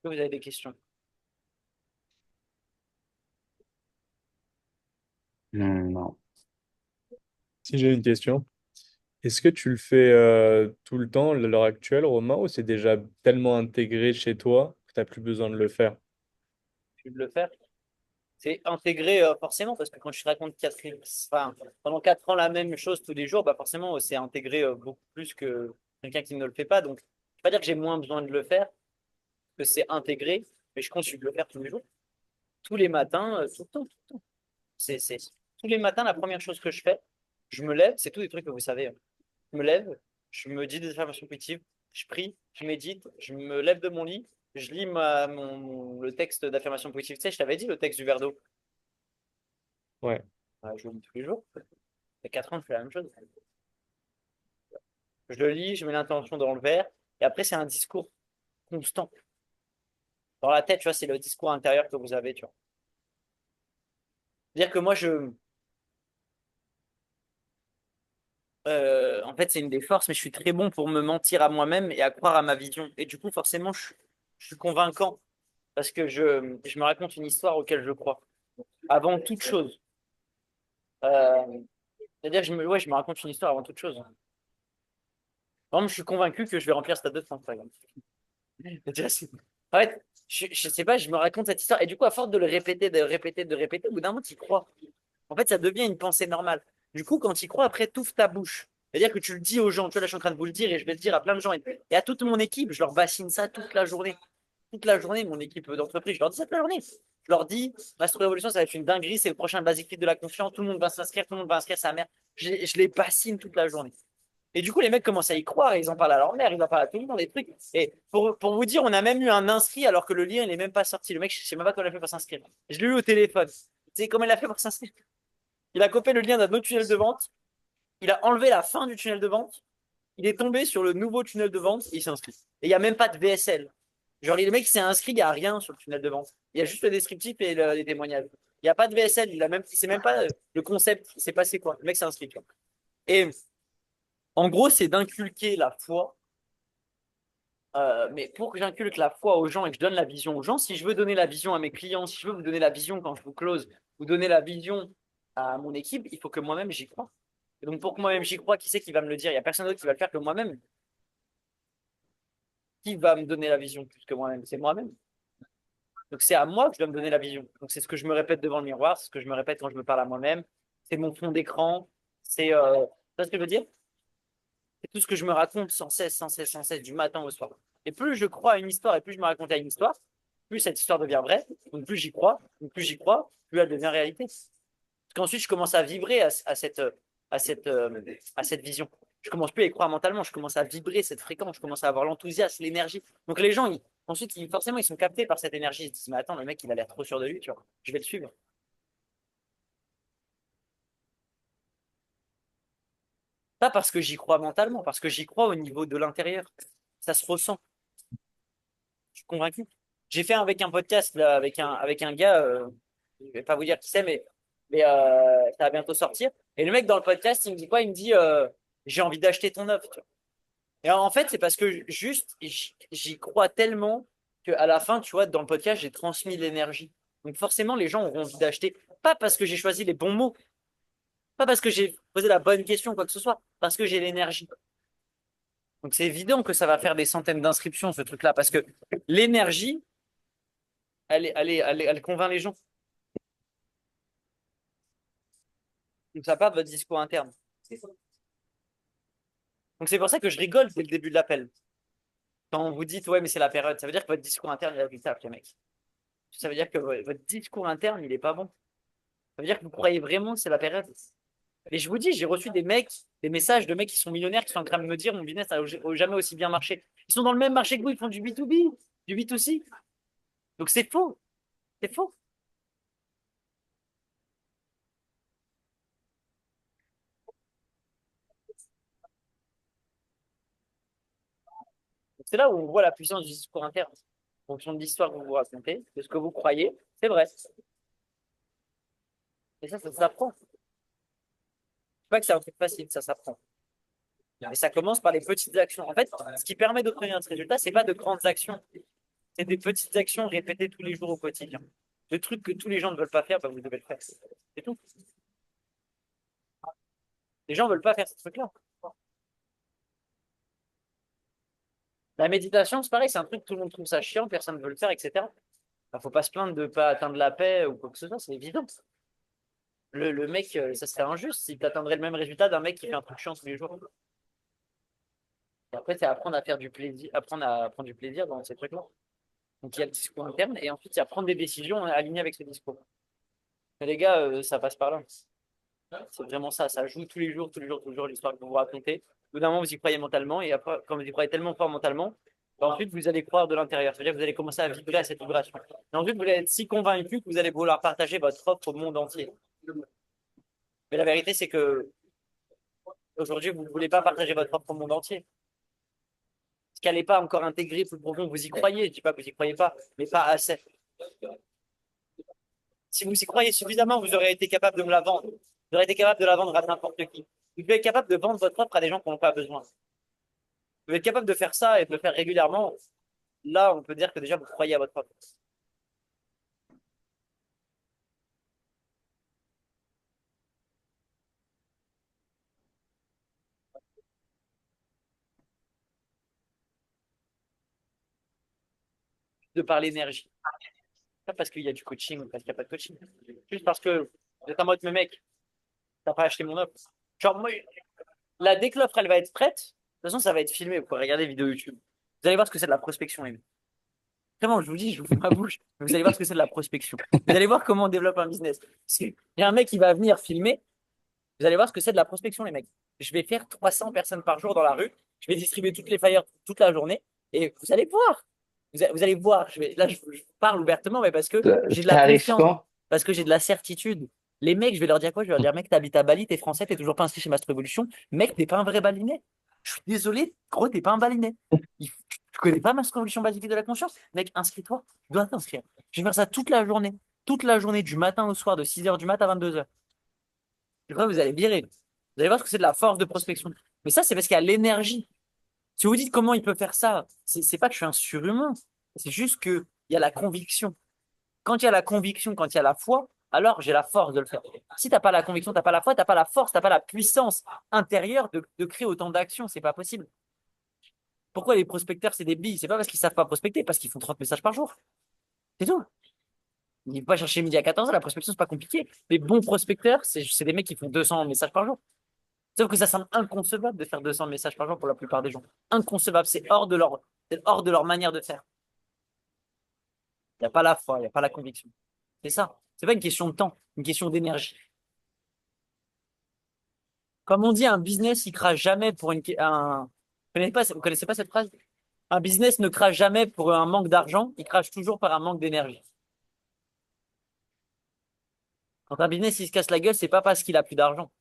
Est-ce que vous avez des questions? Non. si j'ai une question. Est-ce que tu le fais tout le temps, à l'heure actuelle, Romain, ou c'est déjà tellement intégré chez toi que tu n'as plus besoin de le faire? Tu veux le faire? C'est intégré forcément, parce que quand tu racontes enfin, pendant 4 ans la même chose tous les jours, bah forcément, c'est intégré beaucoup plus que quelqu'un qui ne le fait pas. Donc, je ne vais pas dire que j'ai moins besoin de le faire, que c'est intégré, mais je continue de le faire tous les jours. Tous les matins, tout le temps, tout le temps. C'est... Tous les matins, la première chose que je fais, je me lève, c'est tous des trucs que vous savez. Hein. Je me lève, je me dis des affirmations positives, je prie, je médite, je me lève de mon lit, je lis le texte d'affirmation positive. Tu sais, je t'avais dit le texte du verre d'eau. Ouais. Je le lis tous les jours. Ça fait 4 ans que je fais la même chose. Je le lis, je mets l'intention dans le verre, et après, c'est un discours constant. Dans la tête, tu vois, c'est le discours intérieur que vous avez, tu vois. C'est-à-dire que moi, en fait, c'est une des forces, mais je suis très bon pour me mentir à moi-même et à croire à ma vision. Et du coup, forcément, je suis convaincant parce que je me raconte une histoire auquel je crois. Avant toute chose. Euh, C'est-à-dire que ouais, je me raconte une histoire avant toute chose. Par exemple, je suis convaincu que je vais remplir Stade de France, par exemple. Déjà, en fait, je sais pas, je me raconte cette histoire. Et du coup, à force de le répéter, de répéter, de répéter, au bout d'un moment, tu y crois. En fait, ça devient une pensée normale. Du coup, quand tu y crois, après, tu ouvres ta bouche. C'est-à-dire que tu le dis aux gens. Tu vois, là, je suis en train de vous le dire et je vais le dire à plein de gens. Et à toute mon équipe, je leur bassine ça toute la journée. Toute la journée, mon équipe d'entreprise, je leur dis ça toute la journée. Je leur dis, Master Révolution, ça va être une dinguerie, c'est le prochain Basic Fit de la confiance. Tout le monde va s'inscrire, tout le monde va inscrire sa mère. Je les bassine toute la journée. Et du coup, les mecs commencent à y croire, ils en parlent à leur mère, ils en parlent à tout le monde, des trucs. Et pour vous dire, on a même eu un inscrit alors que le lien, il est même pas sorti. Le mec, je sais même pas comment il a fait pour s'inscrire. Je l'ai eu au téléphone. Tu sais comment il a fait pour s'inscrire? Il a copié le lien d'un autre tunnel de vente, il a enlevé la fin du tunnel de vente, il est tombé sur le nouveau tunnel de vente et il s'est inscrit. Et il n'y a même pas de VSL. Genre, le mec s'est inscrit, il n'y a rien sur le tunnel de vente. Il y a juste le descriptif et les témoignages. Il n'y a pas de VSL, il sait même pas le concept, il s'est passé quoi. Le mec s'est inscrit. Tu vois. Et en gros, c'est d'inculquer la foi. Mais pour que j'inculque la foi aux gens et que je donne la vision aux gens, si je veux donner la vision à mes clients, si je veux vous donner la vision quand je vous close, vous donner la vision à mon équipe, il faut que moi-même j'y croie. Et donc pour que moi-même j'y croie, qui c'est qui va me le dire? Il n'y a personne d'autre qui va le faire que moi-même. Qui va me donner la vision plus que moi-même? C'est moi-même. Donc c'est à moi que je dois me donner la vision. Donc c'est ce que je me répète devant le miroir, c'est ce que je me répète quand je me parle à moi-même. C'est mon fond d'écran. Tu vois ce que je veux dire? C'est tout ce que je me raconte sans cesse, sans cesse, sans cesse, du matin au soir. Et plus je crois à une histoire et plus je me raconte à une histoire, plus cette histoire devient vraie. Donc plus j'y crois, plus elle devient réalité. Parce qu'ensuite je commence à vibrer à cette, euh, à cette vision. Je commence plus à y croire mentalement, je commence à vibrer cette fréquence, je commence à avoir l'enthousiasme, l'énergie. Donc les gens, ensuite, forcément, ils sont captés par cette énergie. Ils se disent, mais attends, le mec, il a l'air trop sûr de lui, tu vois. Je vais le suivre. Pas parce que j'y crois mentalement, parce que j'y crois au niveau de l'intérieur. Ça se ressent. Je suis convaincu. J'ai fait avec un podcast là, avec un gars, je vais pas vous dire qui c'est, ça va bientôt sortir. Et le mec dans le podcast, il me dit quoi? Il me dit j'ai envie d'acheter ton œuvre. Tu vois. Et en fait, c'est parce que juste j'y crois tellement qu'à la fin, tu vois, dans le podcast, j'ai transmis l'énergie. Donc forcément, les gens auront envie d'acheter. Pas parce que j'ai choisi les bons mots, pas parce que j'ai posé la bonne question, quoi que ce soit, parce que j'ai l'énergie. Donc c'est évident que ça va faire des centaines d'inscriptions, ce truc-là, parce que l'énergie, elle convainc les gens. Donc ça part de votre discours interne. Donc c'est pour ça que je rigole dès le début de l'appel. Quand vous dites, ouais, mais c'est la période, ça veut dire que votre discours interne est habitable, les mecs. Ça veut dire que votre discours interne, il est pas bon. Ça veut dire que vous croyez vraiment que c'est la période. Et je vous dis, j'ai reçu des mecs, des messages de mecs qui sont millionnaires, qui sont en train de me dire, mon business n'a jamais aussi bien marché. Ils sont dans le même marché que vous, ils font du B2B, du B2C. Donc c'est faux. C'est faux. C'est là où on voit la puissance du discours interne. En fonction de l'histoire que vous vous racontez, de ce que vous croyez, c'est vrai. Et ça s'apprend. C'est pas que c'est un truc facile, ça s'apprend. Et ça commence par les petites actions. En fait, ce qui permet d'obtenir ce résultat, c'est pas de grandes actions. C'est des petites actions répétées tous les jours au quotidien. Le truc que tous les gens ne veulent pas faire, bah, vous devez le faire. C'est tout. Les gens ne veulent pas faire ce truc-là. La méditation, c'est pareil, c'est un truc que tout le monde trouve ça chiant, personne ne veut le faire, etc. Il faut pas se plaindre de ne pas atteindre la paix ou quoi que ce soit, c'est évident. Le mec, ça serait injuste s'il atteindrait le même résultat d'un mec qui fait un truc chiant tous les jours. Et après, c'est apprendre à faire du plaisir, apprendre à prendre du plaisir dans ces trucs-là. Donc il y a le discours interne et ensuite il y a prendre des décisions alignées avec ce discours. Mais les gars, ça passe par là. C'est vraiment ça, ça joue tous les jours, tous les jours, tous les jours l'histoire que vous vous racontez. Au bout d'un moment, vous y croyez mentalement et après, quand vous y croyez tellement fort mentalement, bah, ensuite vous allez croire de l'intérieur. C'est-à-dire que vous allez commencer à vibrer à cette vibration. Et ensuite, vous allez être si convaincu que vous allez vouloir partager votre offre au monde entier. Mais la vérité, c'est que aujourd'hui, vous ne voulez pas partager votre offre au monde entier. Parce qu'elle n'est pas encore intégrée plus profond. Vous y croyez, je ne dis pas que vous y croyez pas, mais pas assez. Si vous y croyez suffisamment, vous aurez été capable de me la vendre. Vous aurez été capable de la vendre à n'importe qui. Vous devez être capable de vendre votre offre à des gens qui n'en ont pas besoin. Vous êtes capable de faire ça et de le faire régulièrement. Là, on peut dire que déjà, vous croyez à votre offre. De par l'énergie. Pas parce qu'il y a du coaching ou parce qu'il n'y a pas de coaching. Juste parce que vous êtes en mode, mais mec, t'as pas acheté mon offre. Genre, moi, là, dès que l'offre, elle va être prête, de toute façon, ça va être filmé. Vous pouvez regarder les vidéos YouTube. Vous allez voir ce que c'est de la prospection, les mecs. Vraiment, je vous dis, je vous fais ma bouche. Vous allez voir ce que c'est de la prospection. Vous allez voir comment on développe un business. Parce qu'il y a un mec qui va venir filmer. Vous allez voir ce que c'est de la prospection, les mecs. Je vais faire 300 personnes par jour dans la rue. Je vais distribuer toutes les flyers toute la journée. Et vous allez voir. Vous allez voir. Là, je parle ouvertement, mais parce que j'ai de la Ça arrive confiance. quand? Parce que j'ai de la certitude. Les mecs, je vais leur dire quoi? Je vais leur dire, mec, t'habites à Bali, t'es français, t'es toujours pas inscrit chez Master Evolution. Mec, t'es pas un vrai balinais. Je suis désolé, gros, t'es pas un balinais. Tu connais pas Master Evolution basique de la conscience? Mec, inscris-toi. Tu dois t'inscrire. Je vais faire ça toute la journée. Toute la journée, du matin au soir, de 6h du mat à 22h. Je crois que vous allez virer. Vous allez voir ce que c'est de la force de prospection. Mais ça, c'est parce qu'il y a l'énergie. Si vous dites comment il peut faire ça, c'est pas que je suis un surhumain. C'est juste qu'il y a la conviction. Quand il y a la conviction, quand il y a la foi, alors j'ai la force de le faire. Si t'as pas la conviction, t'as pas la foi, t'as pas la force, t'as pas la puissance intérieure de créer autant d'actions, c'est pas possible. Pourquoi les prospecteurs, c'est des billes? C'est pas parce qu'ils savent pas prospecter, parce qu'ils font 30 messages par jour. C'est tout. Ils ne vont pas chercher midi à 14h, la prospection, c'est pas compliqué. Les bons prospecteurs, c'est des mecs qui font 200 messages par jour. Sauf que ça semble inconcevable de faire 200 messages par jour pour la plupart des gens. Inconcevable, c'est hors de leur manière de faire. Il n'y a pas la foi, il n'y a pas la conviction. C'est ça. C'est pas une question de temps, une question d'énergie. Comme on dit, un business, il crache jamais pour vous connaissez pas cette phrase? Un business ne crache jamais pour un manque d'argent, il crache toujours par un manque d'énergie. Quand un business il se casse la gueule, c'est pas parce qu'il a plus d'argent.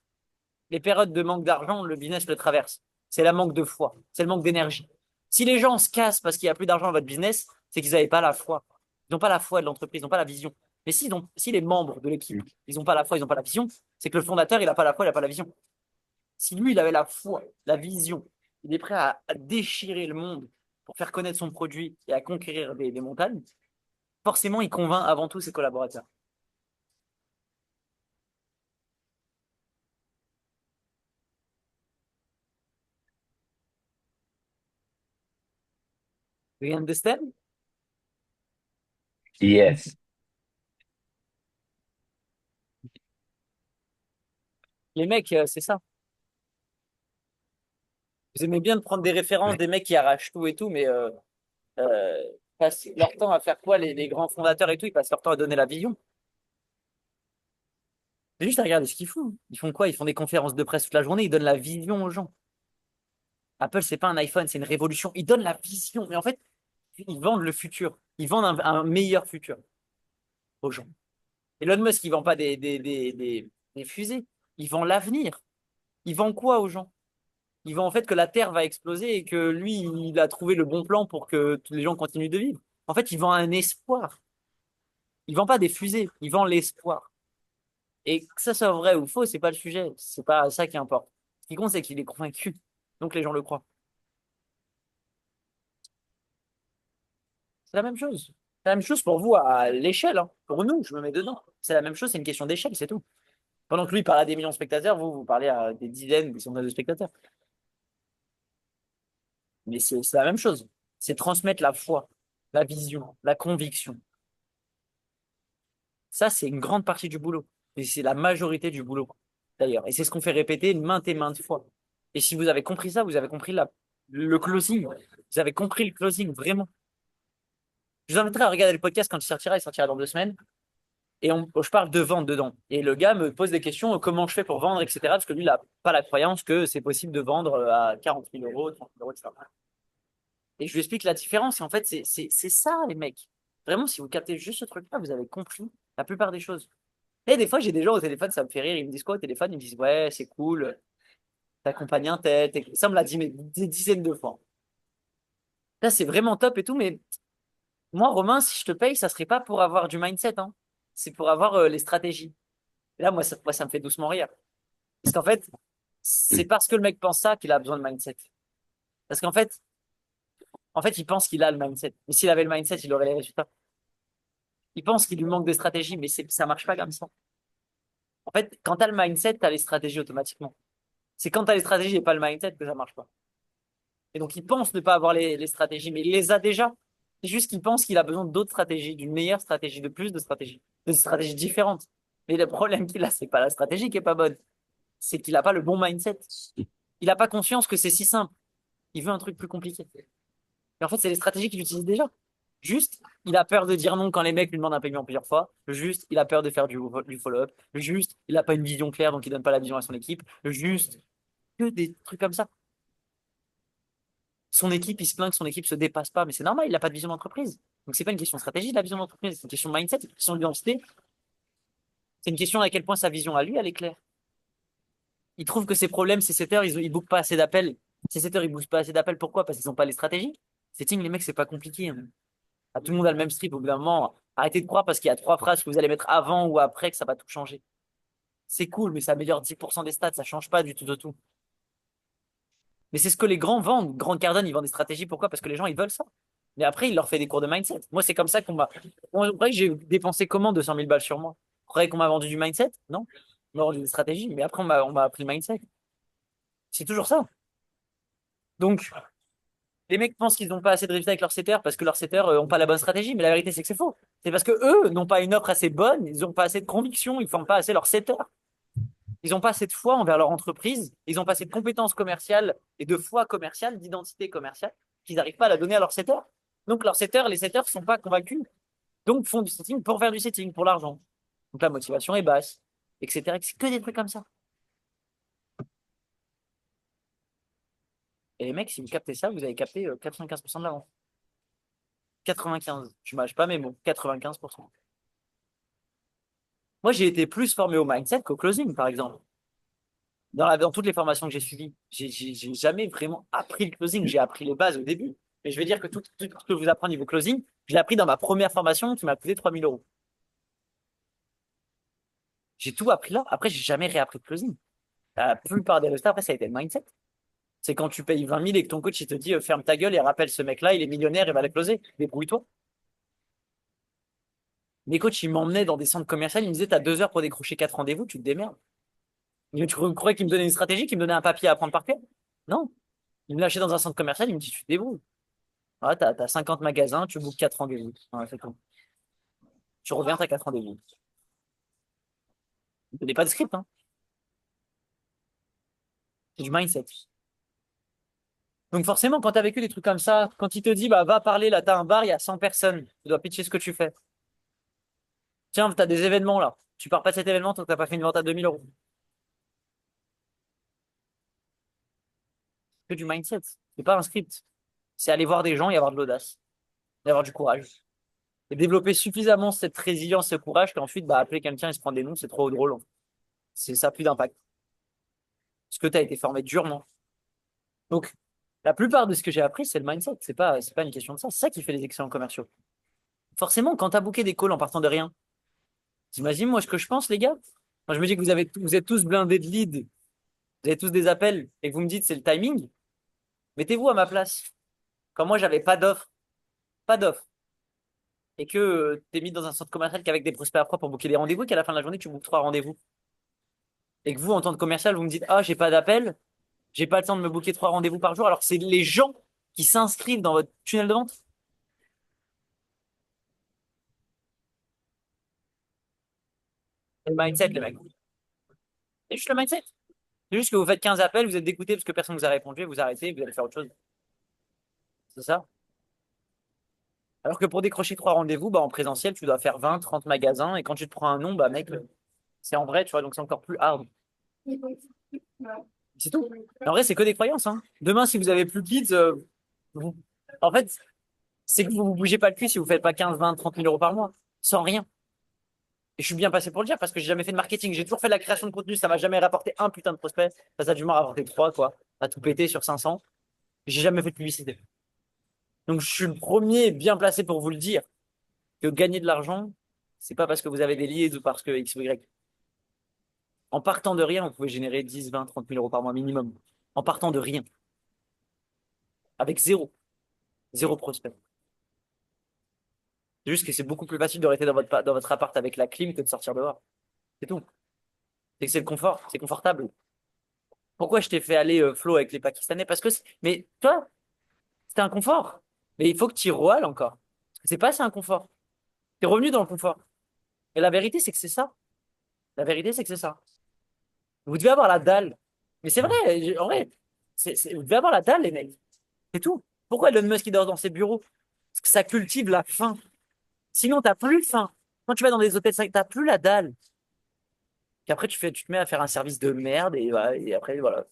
Les périodes de manque d'argent, le business le traverse. C'est la manque de foi, c'est le manque d'énergie. Si les gens se cassent parce qu'il n'y a plus d'argent dans votre business, c'est qu'ils n'avaient pas la foi. Ils n'ont pas la foi de l'entreprise, ils n'ont pas la vision. Mais si les membres de l'équipe, ils n'ont pas la foi, ils n'ont pas la vision, c'est que le fondateur, il n'a pas la foi, il n'a pas la vision. Si lui, il avait la foi, la vision, il est prêt à déchirer le monde pour faire connaître son produit et à conquérir des montagnes, forcément, il convainc avant tout ses collaborateurs. You understand? Yes. Les mecs, c'est ça. Vous aimez bien de prendre des références des mecs qui arrachent tout et tout, mais passent leur temps à faire quoi, les grands fondateurs et tout, ils passent leur temps à donner la vision. C'est juste à regarder ce qu'ils font. Ils font quoi? Ils font des conférences de presse toute la journée, ils donnent la vision aux gens. Apple, c'est pas un iPhone, c'est une révolution. Ils donnent la vision. Mais en fait, ils vendent le futur. Ils vendent un meilleur futur aux gens. Elon Musk, il vend pas des fusées. Il vend l'avenir. Il vend quoi aux gens? Il vend en fait que la Terre va exploser et que lui, il a trouvé le bon plan pour que tous les gens continuent de vivre. En fait, il vend un espoir. Il vend pas des fusées. Il vend l'espoir. Et que ça soit vrai ou faux, c'est pas le sujet. C'est pas ça qui importe. Ce qui compte, c'est qu'il est convaincu. Donc les gens le croient. C'est la même chose. C'est la même chose pour vous à l'échelle, hein. Pour nous, je me mets dedans. C'est la même chose, c'est une question d'échelle, c'est tout. Pendant que lui parle à des millions de spectateurs, vous parlez à des dizaines, des centaines de spectateurs. Mais c'est la même chose. C'est transmettre la foi, la vision, la conviction. Ça, c'est une grande partie du boulot. Et c'est la majorité du boulot, d'ailleurs. Et c'est ce qu'on fait répéter maintes et maintes fois. Et si vous avez compris ça, vous avez compris le closing. Vous avez compris le closing, vraiment. Je vous inviterai à regarder le podcast quand il sortira dans 2 semaines. Et je parle de vente dedans. Et le gars me pose des questions, comment je fais pour vendre, etc. Parce que lui, il n'a pas la croyance que c'est possible de vendre à 40 000 euros, 30 000 euros, etc. Et je lui explique la différence. Et en fait, c'est ça, les mecs. Vraiment, si vous captez juste ce truc-là, vous avez compris la plupart des choses. Et des fois, j'ai des gens au téléphone, ça me fait rire. Ils me disent quoi au téléphone? Ils me disent, ouais, c'est cool, t'accompagnes un tête. Ça me l'a dit mais des dizaines de fois. Là, c'est vraiment top et tout. Mais moi, Romain, si je te paye, ça serait pas pour avoir du mindset, hein. C'est pour avoir les stratégies. Et là, moi, ça me fait doucement rire. Parce qu'en fait, c'est parce que le mec pense ça qu'il a besoin de mindset. Parce qu'en fait, il pense qu'il a le mindset. Mais s'il avait le mindset, il aurait les résultats. Il pense qu'il lui manque de stratégie, mais ça marche pas comme ça. En fait, quand tu as le mindset, tu as les stratégies automatiquement. C'est quand tu as les stratégies et pas le mindset que ça marche pas. Et donc, il pense ne pas avoir les stratégies, mais il les a déjà. C'est juste qu'il pense qu'il a besoin d'autres stratégies, d'une meilleure stratégie, de plus de stratégies différentes. Mais le problème qu'il a, c'est pas la stratégie qui est pas bonne. C'est qu'il a pas le bon mindset. Il a pas conscience que c'est si simple. Il veut un truc plus compliqué. Mais en fait, c'est les stratégies qu'il utilise déjà. Juste, il a peur de dire non quand les mecs lui demandent un paiement plusieurs fois. Juste, il a peur de faire du follow-up. Juste, il n'a pas une vision claire, donc il donne pas la vision à son équipe. Juste, que des trucs comme ça. Son équipe, il se plaint que son équipe se dépasse pas, mais c'est normal, il n'a pas de vision d'entreprise. Donc c'est pas une question de stratégie de la vision d'entreprise, c'est une question de mindset, c'est une question d'identité. C'est une question à quel point sa vision à lui, elle est claire. Il trouve que ses problèmes, c'est 7 heures, ils bookent pas assez d'appels. Ces 7 heures, ils bookent pas assez d'appels, pourquoi? Parce qu'ils n'ont pas les stratégies. Setting, les mecs, c'est pas compliqué, hein. Ah, tout le monde a le même strip au bout d'un moment. Arrêtez de croire parce qu'il y a 3 phrases que vous allez mettre avant ou après que ça va tout changer. C'est cool, mais ça améliore 10% des stats, ça change pas du tout de tout. Mais c'est ce que les grands vendent. Grant Cardone, ils vendent des stratégies. Pourquoi? Parce que les gens, ils veulent ça. Mais après, il leur fait des cours de mindset. Moi, c'est comme ça qu'on m'a. Vous croyez que j'ai dépensé comment 200 000 balles sur moi? Vous croyez qu'on m'a vendu du mindset? Non. On m'a vendu des stratégies, mais après, on m'a appris le mindset. C'est toujours ça. Donc, les mecs pensent qu'ils n'ont pas assez de résultats avec leur setter parce que leurs setters n'ont pas la bonne stratégie. Mais la vérité, c'est que c'est faux. C'est parce que eux n'ont pas une offre assez bonne, ils n'ont pas assez de conviction, ils ne forment pas assez leurs setters. Ils n'ont pas assez de foi envers leur entreprise, ils n'ont pas assez de compétences commerciales et de foi commerciale, d'identité commerciale, qu'ils n'arrivent pas à la donner à leurs setters. Donc leurs setters, les setters ne sont pas convaincus. Donc font du setting pour faire du setting, pour l'argent. Donc la motivation est basse, etc. C'est que des trucs comme ça. Et les mecs, si vous captez ça, vous avez capté 95% de la vente. 95. Je mâche pas mes mots. 95%. Moi, j'ai été plus formé au mindset qu'au closing, par exemple. Dans toutes les formations que j'ai suivies, j'ai jamais vraiment appris le closing. J'ai appris les bases au début. Mais je vais dire que tout ce que je vous apprends niveau closing, je l'ai appris dans ma première formation qui m'a coûté 3 000 euros. J'ai tout appris là. Après, j'ai jamais réappris le closing. La plupart des résultats, après, ça a été le mindset. C'est quand tu payes 20 000 et que ton coach il te dit ferme ta gueule et rappelle ce mec-là, il est millionnaire, il va la closer. Débrouille-toi. Mes coachs, ils m'emmenaient dans des centres commerciaux, ils me disaient t'as 2 heures pour décrocher 4 rendez-vous, tu te démerdes. Mais tu croyais qu'ils me donnaient une stratégie, qu'ils me donnaient un papier à prendre par cœur? Non. Ils me lâchaient dans un centre commercial, ils me disent tu te débrouilles. Ah, t'as 50 magasins, tu bookes 4 rendez-vous. Ouais, c'est tout. Tu reviens, t'as 4 rendez-vous. Ils ne donnaient pas de script, hein. C'est du mindset. Donc forcément, quand tu as vécu des trucs comme ça, quand il te dit bah va parler, là, t'as un bar, il y a 100 personnes, tu dois pitcher ce que tu fais. Tiens, t'as des événements là. Tu pars pas de cet événement tant que t'as pas fait une vente à 2 000 euros. Que du mindset. C'est pas un script. C'est aller voir des gens et avoir de l'audace. Et avoir du courage. Et développer suffisamment cette résilience et ce courage qu'ensuite, bah, appeler quelqu'un et se prendre des noms, c'est trop drôle. C'est ça, plus d'impact. Parce que tu as été formé durement. Donc, la plupart de ce que j'ai appris, c'est le mindset. C'est pas une question de ça. C'est ça qui fait les excellents commerciaux. Forcément, quand tu as booké des calls en partant de rien, t'imagines moi ce que je pense, les gars? Moi, je me dis que vous êtes tous blindés de leads, vous avez tous des appels, et que vous me dites c'est le timing. Mettez-vous à ma place. Quand moi, j'avais pas d'offre, et que t'es mis dans un centre commercial qu'avec des prospects à froid pour booker des rendez-vous, qu'à la fin de la journée, tu bookes 3 rendez-vous. Et que vous, en tant que commercial, vous me dites, ah, j'ai pas d'appel, j'ai pas le temps de me booker 3 rendez-vous par jour, alors que c'est les gens qui s'inscrivent dans votre tunnel de vente. C'est le mindset, les mecs. C'est juste le mindset. C'est juste que vous faites 15 appels, vous êtes dégoûté parce que personne vous a répondu, vous arrêtez, vous allez faire autre chose. C'est ça. Alors que pour décrocher 3 rendez-vous, bah, en présentiel, tu dois faire 20, 30 magasins, et quand tu te prends un nom, bah, mec, c'est en vrai, tu vois, donc c'est encore plus hard. C'est tout. En vrai, c'est que des croyances, hein. Demain, si vous avez plus de leads, vous- en fait, c'est que vous ne bougez pas le cul si vous faites pas 15, 20, 30 000 euros par mois, sans rien. Et je suis bien passé pour le dire parce que j'ai jamais fait de marketing. J'ai toujours fait de la création de contenu. Ça m'a jamais rapporté un putain de prospect. Ça a du mal à rapporter 3, quoi. À tout péter sur 500. J'ai jamais fait de publicité. Donc, je suis le premier bien placé pour vous le dire que gagner de l'argent, c'est pas parce que vous avez des leads ou parce que X ou Y. En partant de rien, vous pouvez générer 10, 20, 30 000 euros par mois minimum. En partant de rien. Avec zéro. Zéro prospect. C'est juste que c'est beaucoup plus facile de rester dans votre appart avec la clim que de sortir dehors. C'est tout. C'est que c'est le confort. C'est confortable. Pourquoi je t'ai fait aller Flo avec les Pakistanais? Parce que, mais toi, c'était un confort. Mais il faut que tu y roales encore. Parce que c'est pas assez un confort. T'es revenu dans le confort. Et la vérité, c'est que c'est ça. La vérité, c'est que c'est ça. Vous devez avoir la dalle. Mais c'est vrai, en vrai, vous devez avoir la dalle, les mecs. C'est tout. Pourquoi Elon Musk il dort dans ses bureaux? Parce que ça cultive la faim. Sinon, t'as plus faim. Quand tu vas dans des hôtels 5, t'as plus la dalle. Puis après, tu te mets à faire un service de merde et, voilà, et après, voilà.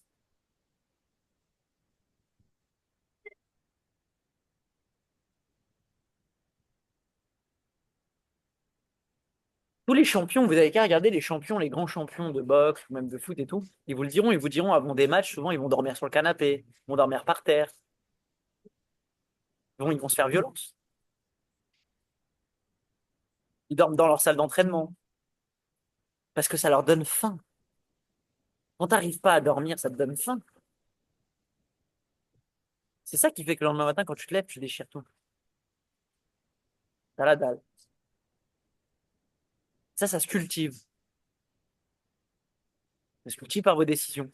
Tous les champions, vous avez qu'à regarder les champions, les grands champions de boxe ou même de foot et tout. Ils vous diront avant des matchs, souvent ils vont dormir sur le canapé, ils vont dormir par terre, ils vont se faire violence. Ils dorment dans leur salle d'entraînement parce que ça leur donne faim. Quand t'arrives pas à dormir, ça te donne faim. C'est ça qui fait que le lendemain matin, quand tu te lèves, tu déchires tout. T'as la dalle. Ça se cultive. Ça se cultive par vos décisions.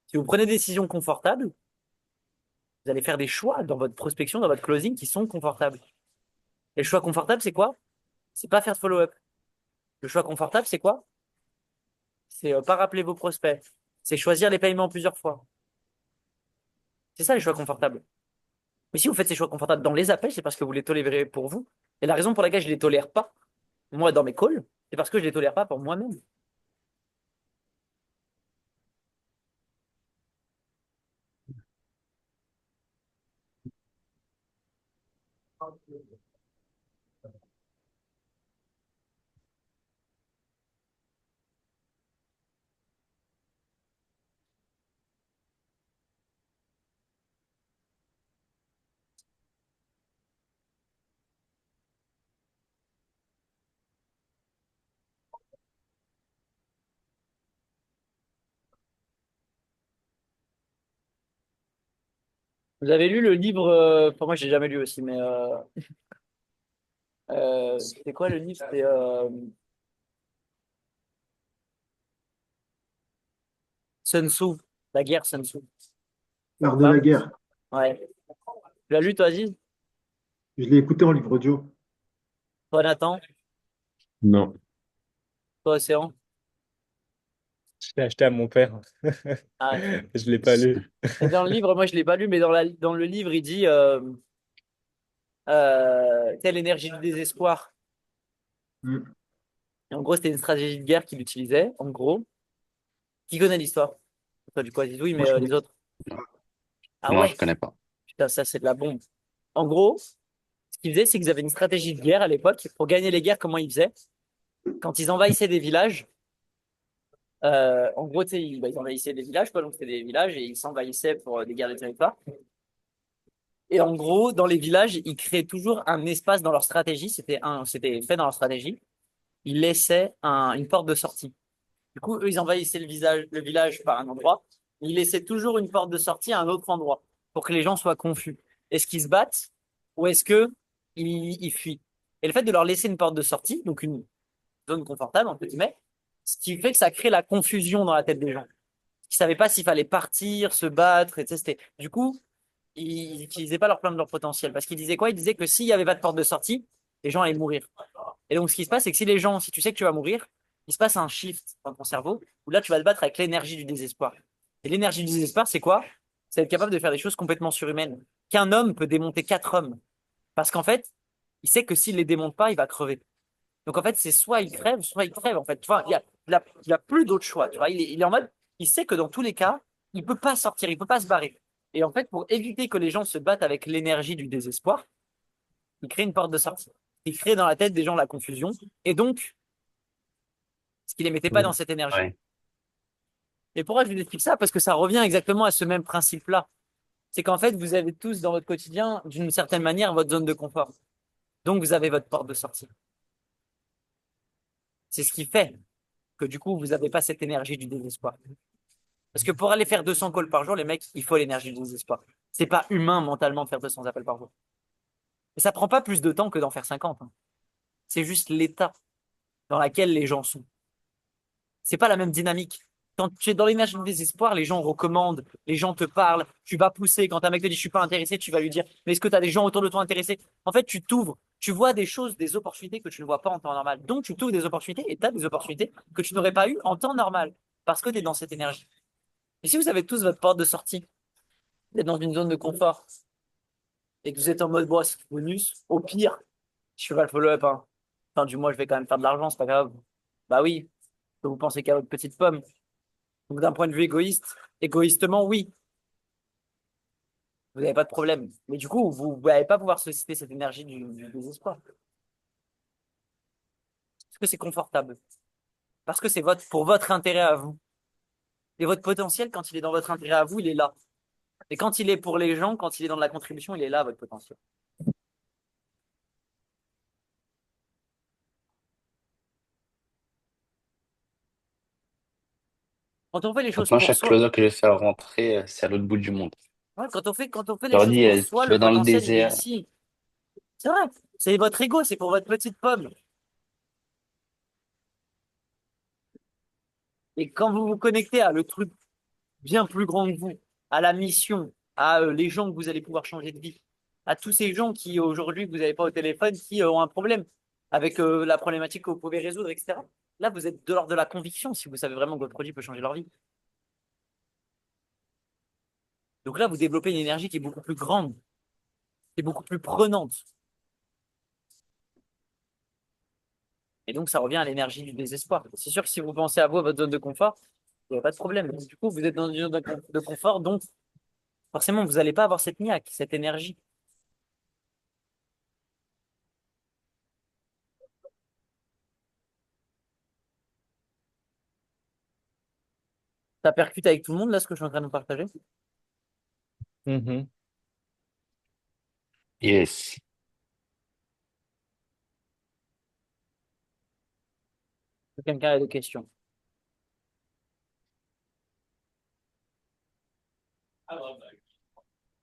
Si vous prenez des décisions confortables, vous allez faire des choix dans votre prospection, dans votre closing qui sont confortables. Et le choix confortable, c'est quoi? c'est pas faire de follow-up. Le choix confortable, c'est quoi? C'est pas rappeler vos prospects. C'est choisir les paiements plusieurs fois. C'est ça les choix confortables. Mais si vous faites ces choix confortables dans les appels, c'est parce que vous les tolérez pour vous. Et la raison pour laquelle je les tolère pas, moi, dans mes calls, c'est parce que je les tolère pas pour moi-même. Vous avez lu le livre, enfin moi je l'ai jamais lu aussi, mais c'était quoi le livre? C'était Sun Tzu, la guerre Sun Tzu. L'art de la Pas? guerre. Ouais. Tu l'as lu toi, Aziz? Je l'ai écouté en livre audio. Toi, Nathan? Non. Toi, Océan? Je l'ai acheté à mon père. Ah, ouais. Je l'ai pas lu. Et dans le livre, moi je l'ai pas lu, mais dans le livre, il dit telle énergie du désespoir. Hmm. Et en gros, c'était une stratégie de guerre qu'il utilisait, en gros. Qui connaît l'histoire? Toi, du coup, Aziz, oui, Moi, mais je connais. les autres. Non, Ah non, je ouais, connais pas. putain, ça c'est de la bombe. En gros, ce qu'ils faisaient, c'est qu'ils avaient une stratégie de guerre à l'époque. Pour gagner les guerres, comment ils faisaient? Quand ils envahissaient des villages, en gros, tu sais, ils envahissaient des villages, quoi, donc c'était des villages et ils s'envahissaient pour des guerres de territoire. Et en gros, dans les villages, ils créaient toujours un espace dans leur stratégie. C'était fait dans leur stratégie. Ils laissaient une porte de sortie. Du coup, eux, ils envahissaient le village par un endroit. Ils laissaient toujours une porte de sortie à un autre endroit pour que les gens soient confus. Est-ce qu'ils se battent ou est-ce que ils fuient? Et le fait de leur laisser une porte de sortie, donc une zone confortable, entre guillemets, ce qui fait que ça crée la confusion dans la tête des gens. Ils savaient pas s'il fallait partir, se battre, etc. Du coup, ils n'utilisaient pas leur plein de leur potentiel. Parce qu'ils disaient quoi? Ils disaient que s'il n'y avait pas de porte de sortie, les gens allaient mourir. Et donc, ce qui se passe, c'est que si tu sais que tu vas mourir, il se passe un shift dans ton cerveau où là, tu vas te battre avec l'énergie du désespoir. Et l'énergie du désespoir, c'est quoi? C'est être capable de faire des choses complètement surhumaines. Qu'un homme peut démonter quatre hommes. Parce qu'en fait, il sait que s'il les démonte pas, il va crever. Donc, en fait, c'est soit il crève, en fait. Tu vois, il a plus d'autre choix. Tu vois, il est en mode, il sait que dans tous les cas, il peut pas sortir, il peut pas se barrer. Et en fait, pour éviter que les gens se battent avec l'énergie du désespoir, il crée une porte de sortie. Il crée dans la tête des gens la confusion. Et donc, ce qui les mettait pas dans cette énergie. Ouais. Et pourquoi je vous explique ça? Parce que ça revient exactement à ce même principe-là. C'est qu'en fait, vous avez tous dans votre quotidien, d'une certaine manière, votre zone de confort. Donc, vous avez votre porte de sortie. C'est ce qui fait que du coup, vous n'avez pas cette énergie du désespoir. Parce que pour aller faire 200 calls par jour, les mecs, il faut l'énergie du désespoir. C'est pas humain mentalement de faire 200 appels par jour. Et ça prend pas plus de temps que d'en faire 50, hein. C'est juste l'état dans lequel les gens sont. C'est pas la même dynamique. Quand tu es dans l'énergie du désespoir, les gens recommandent, les gens te parlent, tu vas pousser. Quand un mec te dit je suis pas intéressé, tu vas lui dire mais est-ce que tu as des gens autour de toi intéressés? En fait, tu t'ouvres, tu vois des choses, des opportunités que tu ne vois pas en temps normal. Donc tu t'ouvres des opportunités et tu as des opportunités que tu n'aurais pas eues en temps normal parce que tu es dans cette énergie. Et si vous avez tous votre porte de sortie, vous êtes dans une zone de confort et que vous êtes en mode boss, bonus, au pire, je fais pas le follow-up, hein. Fin du mois, je vais quand même faire de l'argent, c'est pas grave. Bah oui, que vous pensez qu'à votre petite pomme. Donc d'un point de vue égoïste, égoïstement, oui, vous n'avez pas de problème. Mais du coup, vous n'allez pas pouvoir solliciter cette énergie du désespoir. Parce que c'est confortable. Parce que c'est pour votre intérêt à vous. Et votre potentiel, quand il est dans votre intérêt à vous, il est là. Et quand il est pour les gens, quand il est dans de la contribution, il est là, votre potentiel. Quand on fait les choses Maintenant, pour chaque soi, closer que je vais faire rentrer, c'est à l'autre bout du monde. ouais, quand on fait Je les leur choses dis, pour soi, tu le vas dans le potentiel, il est désert. ici. C'est vrai. C'est votre ego, c'est pour votre petite pomme. Et quand vous vous connectez à le truc bien plus grand que vous, à la mission, à les gens que vous allez pouvoir changer de vie, à tous ces gens qui aujourd'hui que vous n'avez pas au téléphone, qui ont un problème. avec la problématique que vous pouvez résoudre, etc. Là, vous êtes de l'ordre de la conviction si vous savez vraiment que votre produit peut changer leur vie. Donc là, vous développez une énergie qui est beaucoup plus grande, qui est beaucoup plus prenante. Et donc, ça revient à l'énergie du désespoir. C'est sûr que si vous pensez à vous, à votre zone de confort, il n'y a pas de problème. Du coup, vous êtes dans une zone de confort, donc forcément, vous n'allez pas avoir cette niaque, cette énergie. Ça percute avec tout le monde, là, ce que je suis en train de vous partager. Mhm. Yes. Quelqu'un a des questions?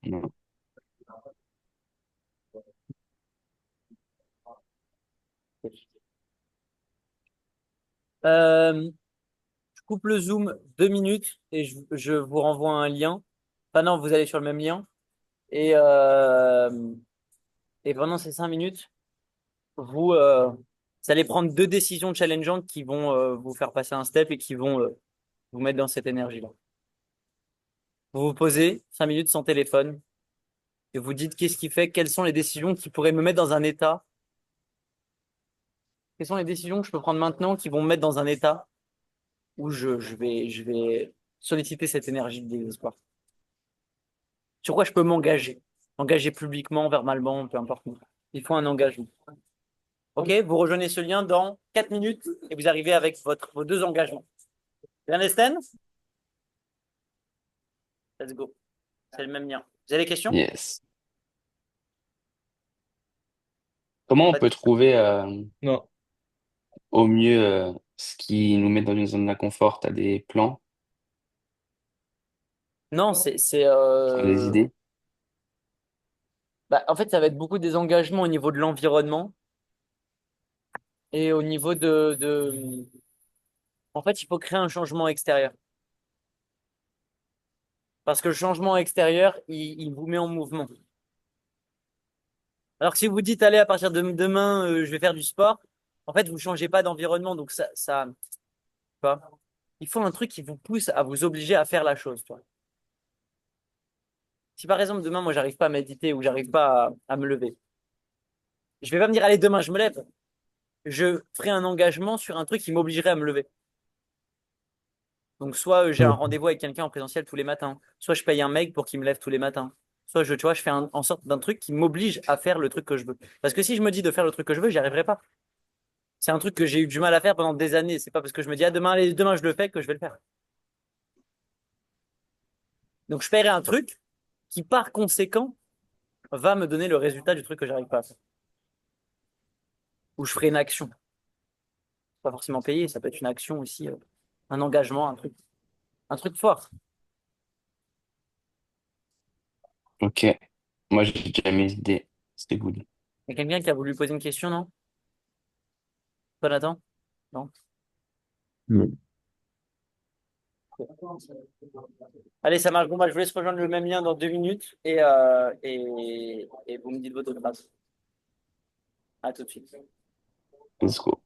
Non. Euh, je coupe le Zoom 2 minutes et je vous renvoie un lien. Enfin non, vous allez sur le même lien. Et, euh, et pendant ces 5 minutes, vous allez prendre 2 décisions challengeantes qui vont vous faire passer un step et qui vont vous mettre dans cette énergie-là. Vous vous posez 5 minutes sans téléphone et vous dites qu'est-ce qui fait, quelles sont les décisions qui pourraient me mettre dans un état, quelles sont les décisions que je peux prendre maintenant qui vont me mettre dans un état où je vais solliciter cette énergie de désespoir. Sur quoi je peux m'engager? Engager publiquement, verbalement, peu importe. Il faut un engagement. Ok, vous rejoignez ce lien dans 4 minutes et vous arrivez avec vos 2 engagements. You understand? Let's go. C'est le même lien. Vous avez des questions? Yes. Comment on Pas de- peut trouver Non. au mieux ce qui nous met dans une zone d'inconfort? T'as des plans, Non, des idées? bah, en fait, ça va être beaucoup des engagements au niveau de l'environnement et au niveau en fait, il faut créer un changement extérieur. Parce que le changement extérieur, il vous met en mouvement. Alors que si vous dites, allez, à partir de demain, je vais faire du sport, en fait, vous changez pas d'environnement. Donc, pas. Il faut un truc qui vous pousse à vous obliger à faire la chose, toi. Si par exemple, demain, moi, j'arrive pas à méditer ou j'arrive pas à me lever, je vais pas me dire, allez, demain, je me lève. Je ferai un engagement sur un truc qui m'obligerait à me lever. Donc, soit j'ai un Mhm. rendez-vous avec quelqu'un en présentiel tous les matins, soit je paye un mec pour qu'il me lève tous les matins, soit tu vois, je fais en sorte d'un truc qui m'oblige à faire le truc que je veux. Parce que si je me dis de faire le truc que je veux, j'y arriverai pas. C'est un truc que j'ai eu du mal à faire pendant des années. C'est pas parce que je me dis, ah, demain, allez, demain, je le fais que je vais le faire. Donc, je paierai un truc qui, par conséquent, va me donner le résultat du truc que j'arrive pas à faire. Ou je ferai une action. Pas forcément payé, ça peut être une action aussi, un engagement, un truc fort. Ok. Moi, j'ai déjà mes idées. C'est good. Il y a quelqu'un qui a voulu poser une question, non? Pas Nathan? Non? Non. Allez, ça marche. Bon, bah, je vous laisse rejoindre le même lien dans 2 minutes et vous me dites votre phrase. À tout de suite. Let's go.